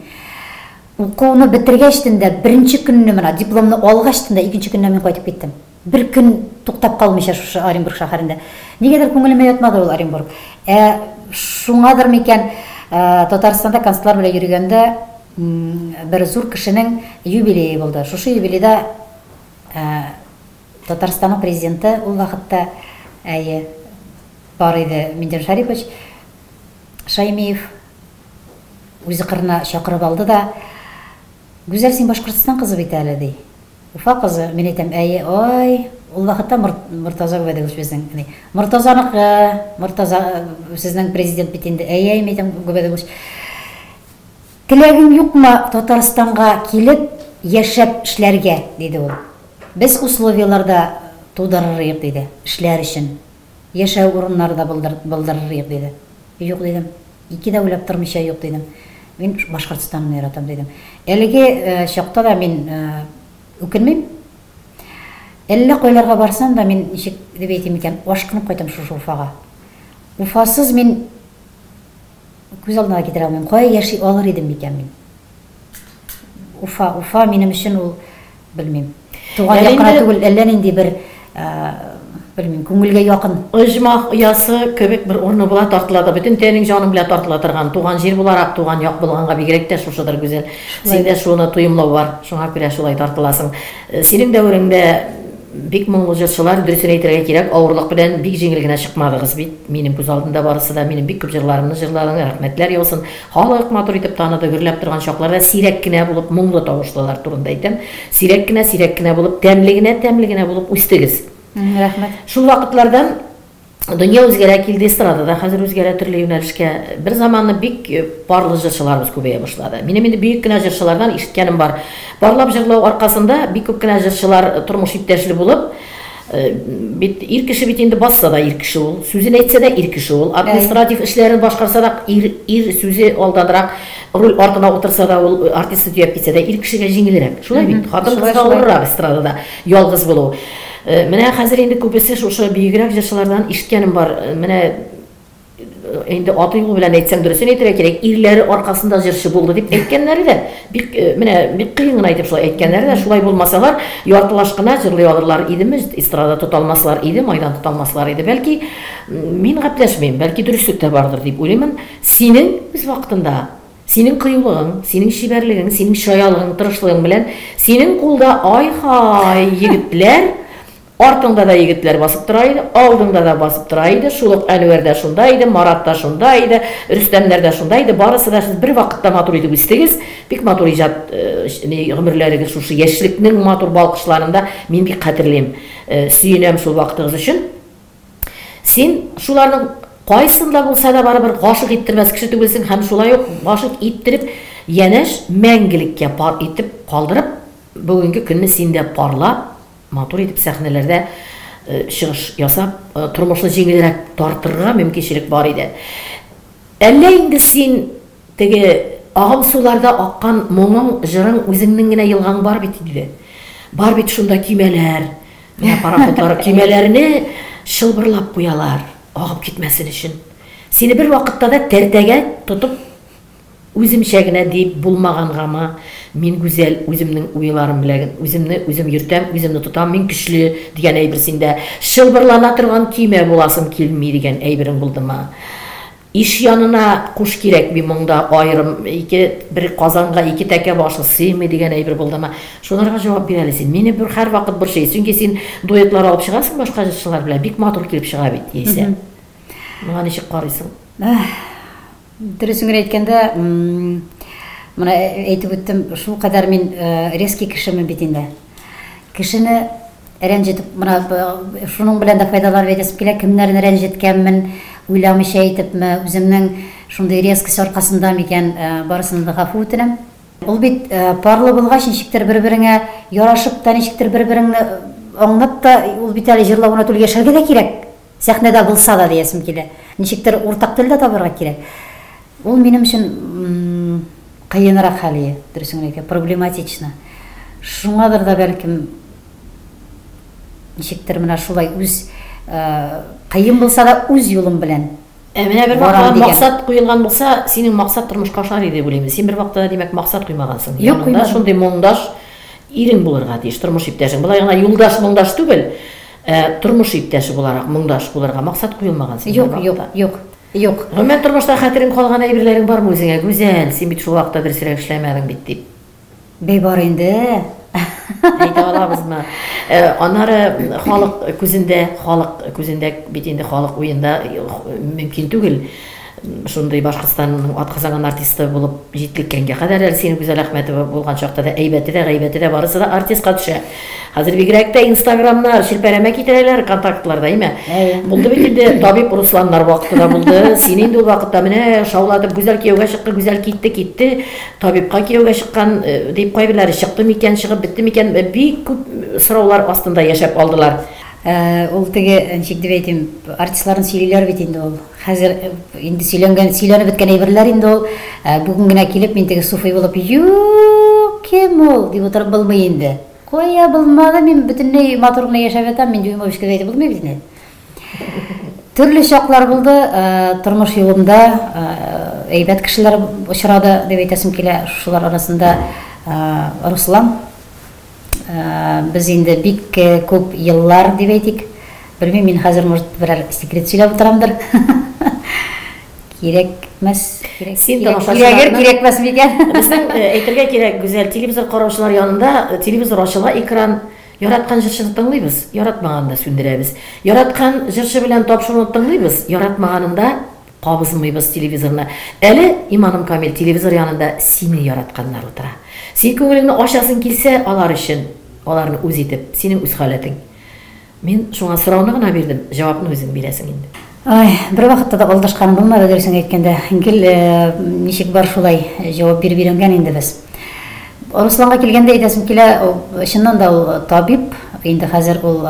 Укуны бетергәчтен дә беренче көнне менә дипломны алгачтын да икенче көнне мин кайтып киттем. Bir gün туктап калмыйча шушы Оренбург шәһәрендә. Нигәдер күңелемә ятмады ул Оренбург. Шуңадыр микән Татарстанда концертлар белән йөргәндә бер зур кешенең юбилее булды. Шушы юбилейда Татарстанның президенты ул вакытта бар иде Миндин Шарипович Шаймиев үзе кырына чакырып алды да, "Гүзәл, син Башкортстан кызы бит әле" ди. Уфа кызы, мен әйтәм, ой, ул вакытта Мортаза Губайдуллович безнең, Мортаза сезнең президент бит инде. Мен әйтәм, Губайдуллович, теләгең юкмы Татарстанга килеп яшәп эшләргә, диде ул. Без условияларда тудырырык диде, эшләр өчен. Яшәү урыннарында булдырырык диде. Юк дидем. Ике дә уйлап тормыйча юк дидем. Мин Башкортстанны яратам дидем. Әлеге чакта да мин үкенмим. Әллә кайларга барсам да мин ничек дип әйтим икән, ашкынып кайтам шушы Уфага. Уфасыз мин күз алдына китерә алмыйм. Кая яши алыр идем икән мин? Уфа минем өчен ул белмим. Туган якына түгел, әллә нинди бер белмим, күңелгә якын. Оҗмах ясы кебек бер урыны була тартылады. Бүтән тәнең җаның белән тартыла торган, туган җир буларак, туган як булганга бигрәк тә шушыдыр гүзәл. Синдә шуны тоемлау бар, шуңа күрә шулай тартыласың. Синең дәвреңдә бик моңлы җырчылар, дөресен әйтергә кирәк, авырлык белән бик җиңел генә чыкмадыгыз бит. Минем күз алдында барысы да, минем бик күп җырларымны җырладың, рәхмәтләр яусын. Халык матур итеп таныды, гөрләп торган чакларда сирәк кенә булып моңлы тавышлылар турында әйтәм. Сирәк кенә булып, тәмле генә булып үстегез. Рәхмәт. Шул вакытлардан Дөнья үзгәрә килде, эстрадада хәзер үзгәрә төрле юнәлешкә. Бер заманны бик парлы җырчыларыбыз күбәя башлады. Минем инде бөек кенә җырчылардан ишеткәнем бар. Барлап җырлау аркасында бик күп кенә җырчылар тормыш иптәшле булып, бит ир кеше бит инде басса да ир кеше ул, сүзен әйтсә дә ир кеше ул, административ эшләрен башкарса да ир сүзе алданрак, руль артына утырса да ул артистны төяп китсә дә ир кешегә җиңелрәк. Шулай бит, хатын кызга авыррак эстрадада ялгыз булу. Менә хәзер инде күбесе шушы бигрәк җырчылардан ишеткәнем бар. Менә инде аты юлы белән әйтсәм дөресен әйтергә кирәк. Ирләре аркасында җырчы булды дип әйткәннәре дә бик бик кыен гына әйтеп шулай әйткәннәре дә, шулай булмасалар яртылаш кына җырлый алырлар идеме, эстрада тота алмаслар иде, майдан тота алмаслар иде. Бәлки мин гапләшмим, бәлки дөреслек тә бардыр дип уйлыймын. Синең үз вакытында синең кыюлыгың, синең шибәрлегең, синең шаялыгың, тырышлыгың белән синең кулда ай-хай егетләр, артыңда да егетләр басып тора иде, алдыңда да басып тора иде, Шулык Әнвәр дә шунда иде, Марат та шунда иде, Рөстәмнәр дә шунда иде, барысы да бер вакытта матур итеп үстегез, бик матур иҗат гомерләрегез шушы яшьлекнең матур балкышларында мин бик хәтерлим, сөенәм шул вакытыгыз өчен. Син шуларның кайсында булса да барыбер гашык иттермәс кеше түгелсең һәм шулай ук гашык иттереп, янәш мәңгелеккә пар итеп калдырып, бүгенге көнне син дә парлап матур итеп сәхнәләрдә чыгыш ясап, тормышны җиңелрәк тартырга мөмкинчелек бар иде. Әллә инде син теге агым суларда аккан моңың, җырың үзеңнең генә елгаң бар бит иде. Бар бит шунда көймәләр, менә пароходлар көймәләрне шылбырлап куялар, агып китмәсен өчен. Сине бер вакытта да тәртәгә тотып үземчә генә дип булмагангамы, мин гүзәл үземнең уйларым белән, үземне үзем йөртәм, үземне тотам, мин көчле дигән әйбер синдә шылбырлана торган көймә буласым килми дигән әйберең булдымы? Иш янына куш кирәк би монда аерым, бер казанга ике тәкә башы сыймый дигән әйбер булдымы? Шуларга җавап бирә аласың. Мине бер һәр вакыт бер шей, чөнки син дуэтлар алып чыгасың башка җырчылар белән, бик матур килеп чыга бит, яисә. Моңа ничек карыйсың? Дөресен әйткәндә, моны әйтеп үттем, шул кадәр мин резкий кешемен бит инде. Кешене рәнҗетеп, моны шуның белән дә файдалар ветесеп килә, кемнәрне рәнҗеткәнмен, уйламыйча әйтепме, үземнең шундый резкость аркасында микән, барысын да гафу үтенәм. Ул бит парлы булгач, ничектер бер-береңә ярашып та, ничектер бер-береңне аңлап та, ул бит әле җырлауына түгел яшәргә дә кирәк. Сәхнәдә булса да диясем килә. Ничектер уртак телдә табарга кирәк. Ул минем өчен кыенрак хәл, дөресен әйткәндә, проблематично. Шуңадыр да бәлкем ничектер менә шулай үз кыен булса да үз юлым белән. Менә бер вакытта максат куелган булса, синең максат тормышка ашар иде булыйм. Син бер вакытта димәк максат куймагансың. Юк, куймадым. Шундый моңдаш ирең булырга тиеш, тормыш иптәшең. Булай гына юлдаш моңдаш түгел, тормыш иптәше буларак моңдаш булырга максат куелмаган син. Юк. Гомумән тормышта хәтерең калган әйберләрең бармы үзеңә? Гүзәл, син бит шул вакытта дөресрәк эшләмәдең бит дип. Бей бар инде. Әйтә алабызмы? Аннары халык күзендә бит инде халык уенда мөмкин түгел. Шундый Башкортстанның атказанган артисты булып җитлеккәнгә кадәр син Гүзәл Әхмәтова булган чакта да әйбәте дә, гайбәте дә барысы да артистка төшә. Хәзер бигрәк тә Инстаграмнар шилпәрәмә китерәләр контактларда, әйме? Булды бит инде табиб Русланнар вакытында булды. Син инде ул вакытта менә шаулатып Гүзәл кияүгә чыкты, Гүзәл китте. Табибка кияүгә чыккан дип кайберләре чыкты микән, чыгып битте микән? Бик күп сораулар астында яшәп алдылар. Ул теге ничек дип әйтим, артистларны сөйлиләр бит инде ул. Хәзер инде сөйләнеп беткән әйберләр инде ул. Бүген генә килеп мин теге суфи булып, "Юк, кем ул?" дип утырып булмый инде. Кая булмады, мин бөтенләй матур гына яшәп ятам, мин Дюймовичка әйтеп булмый бит инде. Төрле чаклар булды, тормыш юлымда әйбәт кешеләр очрады дип әйтәсем килә. Шулар арасында Руслан. Без инде бик күп еллар дип әйтик. Белмим, мин хәзер может бер секрет сөйләп утырамдыр. Кирәкмәс, кирәкмәс микән? Безнең әйтергә кирәк, Гүзәл, телевизор караучылар янында телевизор ачыла, экран, яраткан җырчыны тыңлыйбыз, яратмаганны сүндерәбез. Яраткан җырчы белән тапшыруны тыңлыйбыз, яратмаганында кабызмыйбыз телевизорны. Әле иманым камил, телевизор янында сине яратканнар утыра. Син күңелеңне ачасың килсә, алар өчен, аларны үз итеп, синең үз халәтең. Мен шуңа сорауны гына бирдим, җавапны үзең бирәсең инде. Ай, бер вакытта да алдашканым булмады дөресен әйткәндә. Ингел ничек бар шулай җавап биреп биргән инде без. Русланга килгәндә әйтәсем килә, чыннан да ул табиб, инде хәзер ул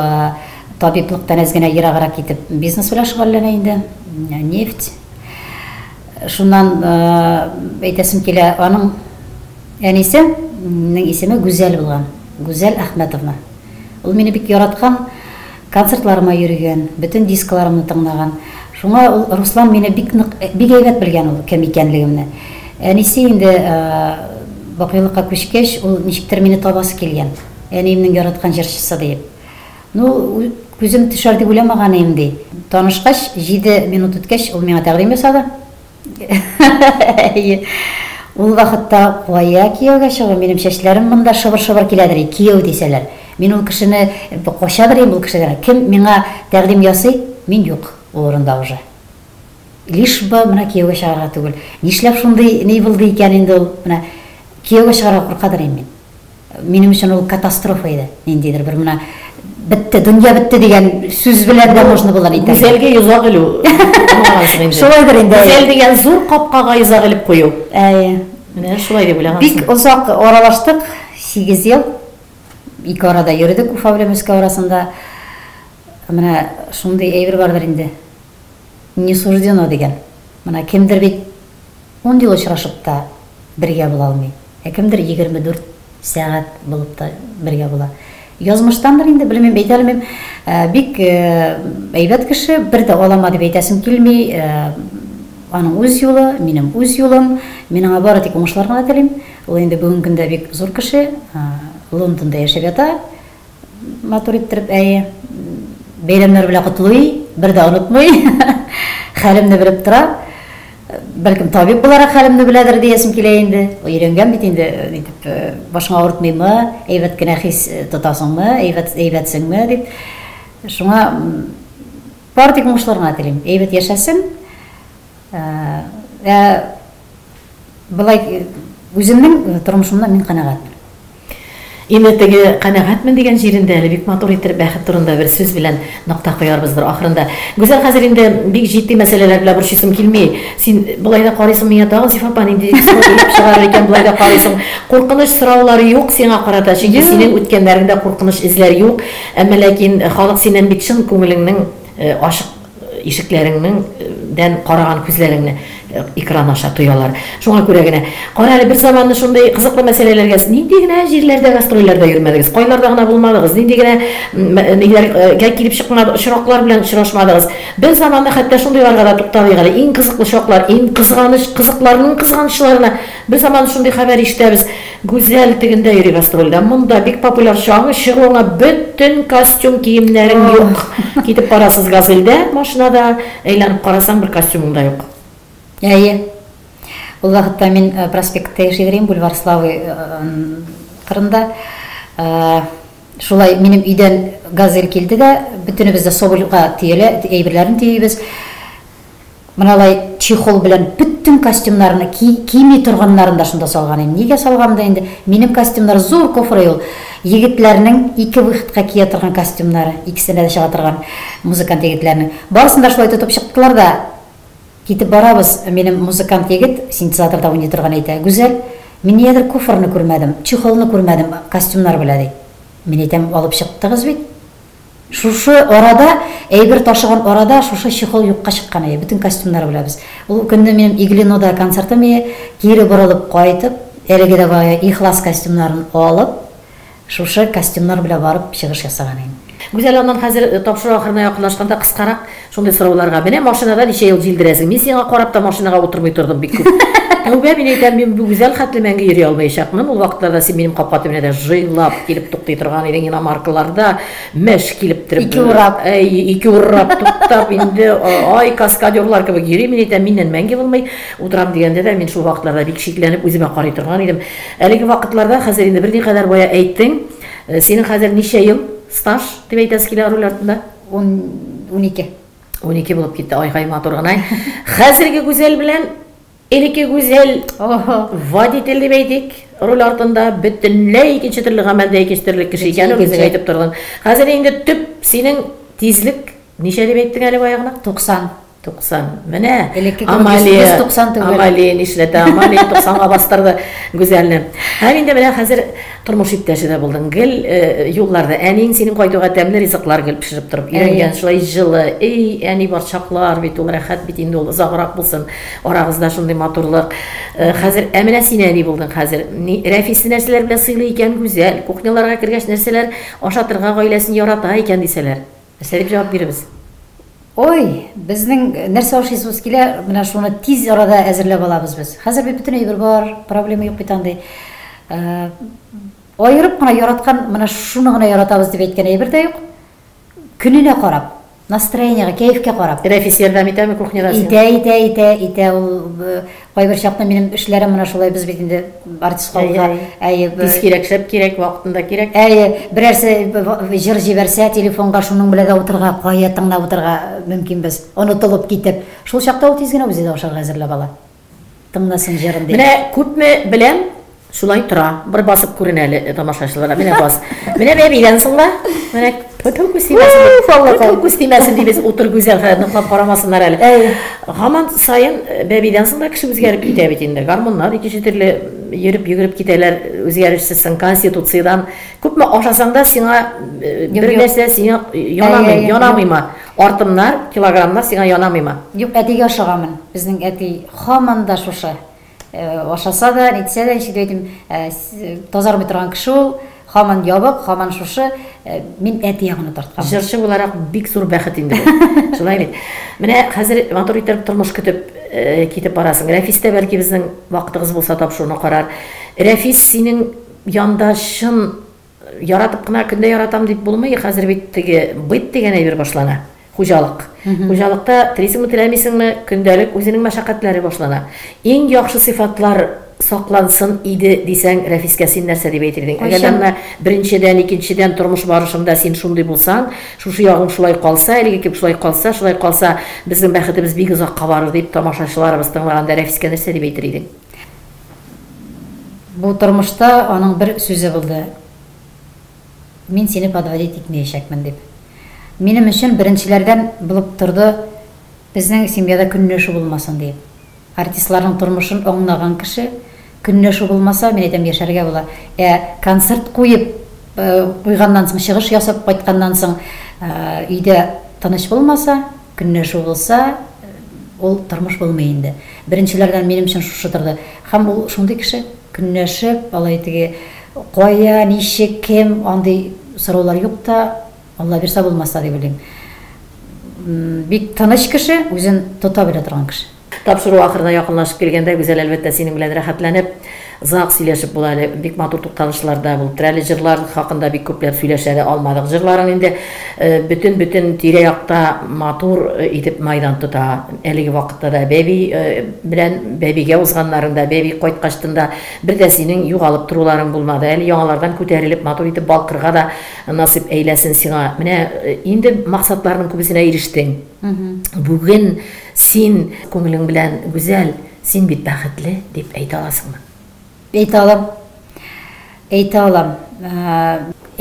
табиблыктан әз генә ераграк китеп бизнес белән шөгыльләнә инде, нефть. Шуннан әйтәсем килә, аның әнисенең исеме Гүзәл булган, Гүзәл Әхмәтовна. Ул мине бик яраткан, концертларыма йөргән, бөтен дискларымны тыңлаган. Шуңа ул Руслан мине бик әйбәт белгән ул кем икәнлегемне. Әнисе инде бакыйлыкка күчкәч, ул ничектер мине табасы килгән. Әниемнең яраткан җырчысы дип. Ну, күзем төшәр дип уйламаган идем ди. Танышкач, 7 минут үткәч, ул миңа тәкъдим ясады. Ул вакытта кая кияүгә чыга, минем чәчләрем монда шыбыр-шыбыр киләдер, кияү дисәләр. Мин ул кешене качадыр инде, ул кешедән. Кем миңа тәкъдим ясый? Мин юк, ул урында уже. Лиш бы менә кияүгә чыгарга түгел. Нишләп шундый ни булды икән инде ул? Менә кияүгә чыгарга куркадыр инде мин. Минем өчен ул катастрофа иде. Ниндидер бер менә битте, дөнья битте дигән сүз белән дә можно булган икән. Гүзәлгә йозак илү. Шулайдыр инде. Гүзәл дигән зур капкага йозак илеп кую. Менә шулай дип уйлагансың. Бик озак аралаштык, 8 ел. Ике арада йөрдек, Уфа белән Мәскәү арасында. Менә шундый әйбер бардыр инде. Не суждено дигән. Менә кемдер бит 10 ел очрашып та бергә була алмый. Кемдер 24 сәгать булып та бергә була. Язмыштандыр инде, белмим, әйтә алмыйм. Бик әйбәт кеше, бер дә алама дип әйтәсем килми. Аның үз юлы, минем үз юлым. Минеңа бары тик уңышлар гына телим. Ул инде бүгенге көндә бик зур кеше. Лондонда яшәп ята. Матур иттереп, бәйрәмнәр белән котлый, бер дә онытмый. Хәлемне белеп тора. Бәлкем табиб буларак хәлемне беләдер диясем килә инде. Өйрәнгән бит инде, дип, башыңа авыртмыймы, әйбәт кенә хис тотасыңмы, әйбәтсеңме дип. Шуңа бар тик уңышларга телим. Әйбәт яшәсен. Булай үземнең тормышымда мин канәгатьмен. Инде теге канәгатьмен дигән җирендә әле бик матур итеп бәхет турында бер сүз белән нокта куярбыздыр ахырында. Гүзәл, хәзер инде бик җитди мәсьәләләр белән борчысым килми. Син булай да карыйсың миңа тагын Зифапан инде чыгарыр икән, булай да карыйсың. Куркыныч сораулар юк сиңа карата, чөнки синең үткәннәреңдә куркыныч изләр юк. Әмма ләкин халык синнән бик чын күңелеңнең ашык ишекләреңнең дән караган күзләреңне экран аша тоялар. Шуңа күрә генә кара әле бер заманны шундый кызыклы мәсьәләләргә нинди генә җирләрдә гастрольләрдә йөрмәдегез, кайларда гына булмадыгыз, нинди генә ниләргә килеп чыкмады, очраклар белән очрашмадыгыз. Бер заманны хәтта шундыйларга да тукталыйк әле, иң кызыклы чаклар, иң кызыкларның кызганычларына бер заман шундый хәбәр ишетәбез. Гүзәл тегендә йөри гастрольдә, монда бик популяр чагы, чыгуыңа бөтен костюм киемнәрең юк. Китеп барасыз газельдә, машинада әйләнеп карасаң бер костюмың да юк. Ул вакытта мин проспектта яшәгән, бульвар Славы кырында. Шулай минем өйдән газель килде дә, бөтенебез дә Соболевка тиелә, әйберләрен тиебез. Моналай чехол белән бөтен костюмнарны кими торганнарын да шунда салган идем. Нигә салгам да инде? Минем костюмнар зур кофры ул. Егетләрнең 2 вакытка кия торган костюмнары, икесенә дә чыга торган музыкант егетләрнең. Барысын да шулай тотып чыктылар да. Китеп барабыз, минем музыкант егет синтезаторда уйный торган әйтә. Гүзәл, мин ниядер кофрны күрмәдем, чехолны күрмәдем, костюмнар белән ди. Мин әйтәм, алып чыктыгыз бит. Шушы арада, әйбер ташыган арада шушы чехол юкка чыккан иде, бөтен костюмнар белән без. Ул көнне минем Иглинода концертым иде, кире борылып кайтып, әлеге дә бая ихлас костюмнарын алып, шушы костюмнар белән барып чыгыш ясаган идем. Гүзәл, аннан хәзер тапшыру ахырына якынлашканда кыскарак шундый сорауларга менә машинада ничә ел җилдерәсең? Мин сиңа карап та машинага утырмый тордым бик күп. Тәүбә, мин әйтәм, мин бу гүзәл хәтле мәңге йөри алмаячакмын. Ул вакытта син минем капка төбенә җыйлап килеп туктый торган идең, иномаркаларда мәш килеп торып. Ике урап туктап инде ай каскадерлар кебек йөри. Мин әйтәм, миннән мәңге булмый. Утырам дигәндә дә мин шул вакытларда бик шикләнеп үземә карый торган идем. Әлеге вакытларда хәзер инде берникадәр бая әйттең. Синең хәзер ничә ел стаж дип әйтәсез килә роль артында? 12. 12 булып китте, ай-һай матур гына. Хәзерге Гүзәл белән элеке гүзәл Ого. водитель дип әйтик, роль артында бөтенләй икенче төрле гамәлдә икенче төрле кеше икәнен үзең әйтеп тордың. Хәзер инде төп синең тизлек ничә дип әйттең әле баягына? 90. 90. Менә Элекке Амалия 90 түгел. Амалия нишләтә? Амалия 90-га бастырды гүзәлне. Һәм инде менә хәзер тормыш иптәше дә булдың. Гел юлларда әнинең синең кайтуга тәмле ризыклар гел пешереп торып, өйрәнгән шулай җылы. Эй, әни бар чаклар бит, ул рәхәт бит инде ул озаграк булсын. Арагызда шундый матурлык. Хәзер менә син әни булдың хәзер. Рәфис нәрсәләр белән сыйлый икән гүзәл. Кухняларга кергәч нәрсәләр ашатырга гаиләсен ярата икән дисәләр. Нәрсә дип җавап бирәбез? Ой, безнең нәрсә ашыйсыбыз килә, менә шуны тиз арада әзерләп алабыз без. Хәзер бит бөтен әйбер бар, проблема юк бит андай. Айырып кына яраткан, менә шуны гына яратабыз дип әйткән әйбер дә юк. Көненә карап, настроениягә, кәефкә карап. Рәфис ярдәм итәме кухняда? Итә ул кайбер чакта минем эшләрем менә шулай, без бит инде артист калга, Тиз кирәк, шәп кирәк, вакытында кирәк. Берәрсе җыр җибәрсә, телефонга шуның белән дә утырга, кая тыңлап утырга мөмкин без. Онытылып китеп, шул чакта ул тиз генә үзе дә ашарга әзерләп ала. Тыңласын җырын дип. Менә күпме беләм, шулай тора. Бер басып күрен әле тамашачыларга. Менә бас. Менә бәбидән соңга, менә Потом күстимәсен дибез, утыр гүзәл хәзер ныклап карамасыннар әле. Гаман сайын бәбидән соң да кеше үзгәреп китә бит инде. Гормоннар икенче төрле йөреп китәләр, үзгәрешсез конституциядән. Күпме ашасаң да сиңа бер нәрсә сиңа янамыймы? Артымнар, килограммнар сиңа янамыймы? Юк, әтигә ашаганмын. Безнең әти һаман да шушы. Ашаса да, нитсә дә, ничек әйтим, тазармый торган кеше ул. Һаман ябык, һаман шушы, мин әти ягына тарткан. Җырчы буларак бик зур бәхет инде. Шулай бит. Менә хәзер матур итеп тормыш көтеп китеп барасың. Рәфис тә бәлки безнең вакытыгыз булса тап шуны карар. Рәфис синең яндашың яратып кына көндә яратам дип булмый. Хәзер бит теге бит дигән әйбер башлана. Хуҗалык. Хуҗалыкта телисеңме, теләмисеңме, көндәлек үзенең мәшәкатьләре башлана. Иң яхшы сыйфатлар саклансын иде дисәң, Рәфискә син нәрсә дип әйтерлең? Әгәр беренчедән, икенчедән тормыш барышында син шундый булсаң, шушы ягың шулай калса, әлеге кеп шулай калса, безнең бәхетебез бик озакка барыр дип тамашачыларыбыз тыңлаганда Рәфискә нәрсә дип әйтер идең? Бу тормышта аның бер сүзе булды. Мин сине подводить итмәячәкмен дип. Минем өчен беренчеләрдән булып торды, безнең семьяда көнләшү булмасын дип. Артистларның тормышын аңлаган кеше көнләшү булмаса, мин әйтәм, яшәргә була. Концерт куеп куйганнан соң, чыгыш ясап кайтканнан соң, өйдә тыныч булмаса, көнләшү булса, ул тормыш булмый инде. Беренчеләрдән минем өчен шушы торды. Һәм ул шундый кеше, көнләшеп, алай теге кая, ничек, кем, андый сораулар юк та, Алла бирсә булмаса дип белим. Бик тыныч кеше, үзен тота белә торган кеше. Тапшыру ахырына якынлашып килгәндә, гүзәл әлбәттә синең белән рәхәтләнеп, зак сөйләшеп була әле, бик матур тукталышларда бул. Трәле җырлар хакында бик күпләр сөйләшә дә алмадык. Җырларың инде бөтен тирә-якта матур итеп майдан тота. Әлеге вакытта да белән бәбигә узганнарында, бәби кайткачтында бер дә синең югалып торуларың булмады. Әле яңалардан күтәрелеп матур итеп балкырга да насип әйләсен сиңа. Менә инде максатларның күбесенә ирештең. Бүген син күңелең белән гүзәл, син бит бәхетле дип әйтә аласыңмы? Әйтә алам.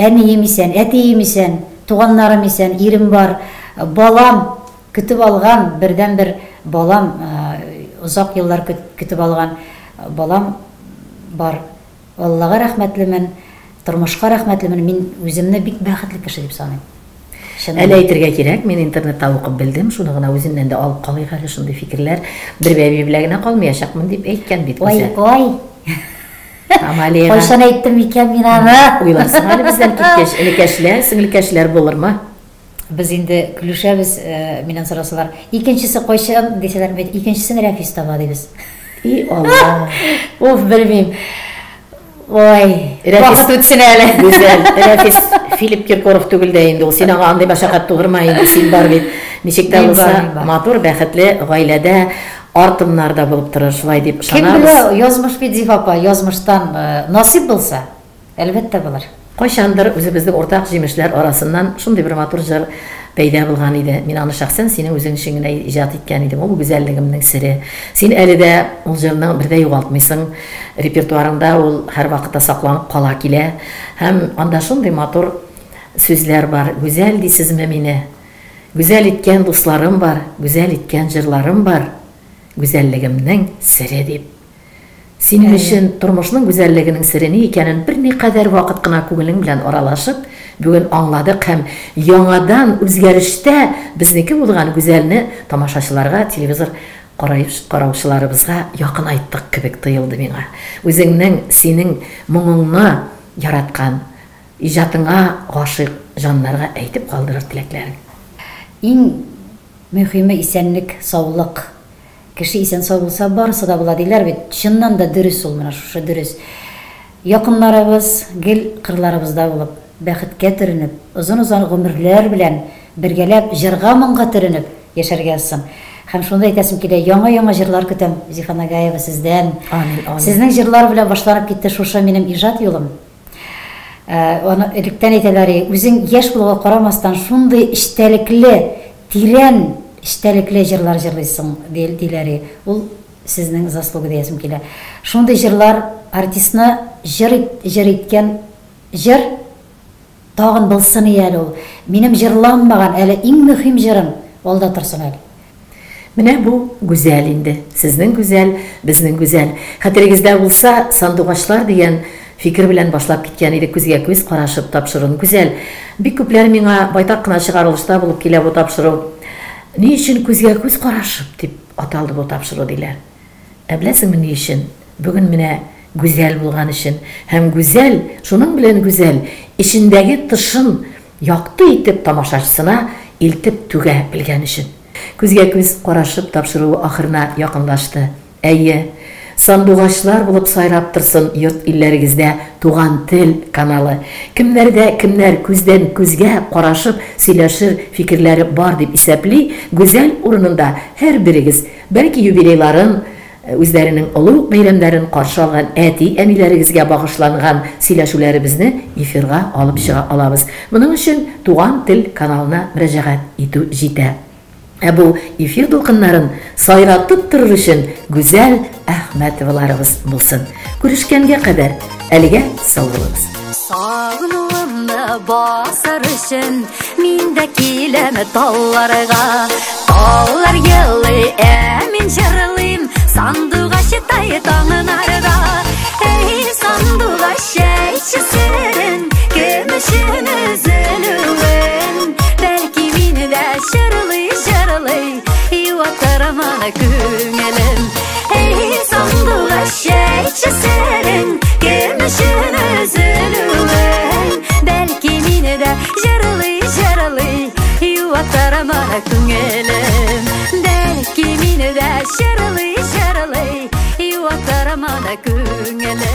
Әнием исән, әтием исән, туганнарым исән, ирем бар, балам көтеп алган, бердән бер балам, узак еллар көтеп алган балам бар. Аллага рәхмәтлемен, тормышка рәхмәтлемен. Мин үземне бик бәхетле кеше дип саныйм. Әле әйтергә кирәк, мин интернетта укып белдем, шуны гына үземнән дә алып калыйк әле шундый фикерләр. Бер бәби белән генә калмаячакмын дип әйткән бит үзе. Ой. Амалия. Кайчан әйттем икән мин аны? Уйларсың әле бездән киткәч, элекәшләр, сеңлекәшләр булырмы? Без инде күлешәбез, миннән сорасалар. Икенчесе кайчан дисәләр, икенчесен Рәфис таба дибез. И Алла. Уф, белмим. Ой, вакыт үтсен әле. Гүзәл, Рәфис Филипп Киркоров түгел дә инде ул. Син аңа андый мәшәкать тугырма инде, син бар бит. Ничек тә булса, матур, бәхетле гаиләдә артымнарда булып торыр, шулай дип ышанабыз. Кем белә, язмыш бит Зиф апа, язмыштан насип булса, әлбәттә булыр. Кайчандыр үзебезнең ортак җимешләр арасыннан шундый бер матур җыр пәйда булган иде. Мин аны шәхсән синең үзең өчен генә иҗат иткән идем. Ул гүзәллегемнең сире. Син әле дә ул җырның бердә югалтмыйсың. Репертуарыңда ул һәр вакытта сакланып кала килә. Һәм анда шундый матур сүзләр бар. Гүзәл дисезме мине? Гүзәл иткән дусларым бар, гүзәл иткән җырларым бар. Гүзәллегемнең сире дип. Синең өчен тормышның гүзәллегенең сире ни икәнен берникадәр вакыт кына күңелең белән аралашып, бүген аңладык һәм яңадан үзгәрештә безнеке булган гүзәлне тамашачыларга, телевизор караучыларыбызга якын айттык кебек тоелды миңа. Үзеңнең синең моңыңны яраткан иҗатыңа гашыйк җаннарга әйтеп калдырыр теләкләрең. Иң мөһиме исәнлек, саулык. Кеше исән сау булса барысы да була диләр бит. Чыннан да дөрес ул, менә шушы дөрес. Якыннарыбыз, гел кырларыбызда булып, бәхеткә төренеп, озын-озын гомерләр белән бергәләп җырга моңга төренеп яшәргә язсын. Һәм шунда әйтәсем килә, яңа җырлар көтәм, Зифа Нагаева сездән. Амин. Сезнең җырлар белән башланып китте шушы минем иҗат юлым. Аны электән әйтәләр, үзең яшь булуга карамастан шундый эчтәлекле, тирән эчтәлекле җырлар җырлыйсың диләр. Ул сезнең заслуга диясем килә. Шундый җырлар артистны җыр иткән җыр тагын булсын әле ул. Минем җырланмаган әле иң мөһим җырым алда торсын әле. Менә бу гүзәл инде. Сезнең гүзәл, безнең гүзәл. Хәтерегездә булса, Сандугачлар дигән фикер белән башлап киткән иде, күзгә күз карашып тапшырын гүзәл. Бик күпләр миңа байтак кына чыгарылышта булып килә бу тапшыру. Ни өчен күзгә күз карашып дип аталды бу тапшыру диләр. Беләсеңме ни өчен? Бүген менә гүзәл булган өчен. Һәм гүзәл, шуның белән гүзәл, ичендәге тышын якты итеп тамашачысына илтеп түгә белгән өчен. Күзгә күз карашып тапшыру ахырына якынлашты. Әйе, Сандугачлар булып сайрап торсын йорт илләрегездә Туган тел каналы. Кемнәрдә кемнәр күздән күзгә карашып сөйләшер фикерләре бар дип исәпли, гүзәл урынында һәр берегез, бәлки юбилейларын, үзләренең олуг бәйрәмнәрен каршы алган әти-әниләрегезгә багышланган сөйләшүләребезне эфирга алып чыга алабыз. Моның өчен Туган тел каналына мөрәҗәгать итү җитә. Бу эфир дулкыннарын сайратып торыр өчен гүзәл Әхмәтоваларыбыз булсын. Күрешкәнгә кадәр әлегә сау булыгыз. Сагынуымны басар өчен мин дә киләм талларга. Таллар елый, мин җырлыйм Сандугачы тай таңнарда. Эй, Сандугач әйтчесен, кем өчен өзелүен? Бәлки мин дә җырлый, юатырам аны күңелем. Эй, Сандугач әйтчесен, кем өчен өзелүен? Бәлки мин дә җырлый, юатырам аны күңелем. Бәлки мин дә җырлый, юатырам аны күңелем.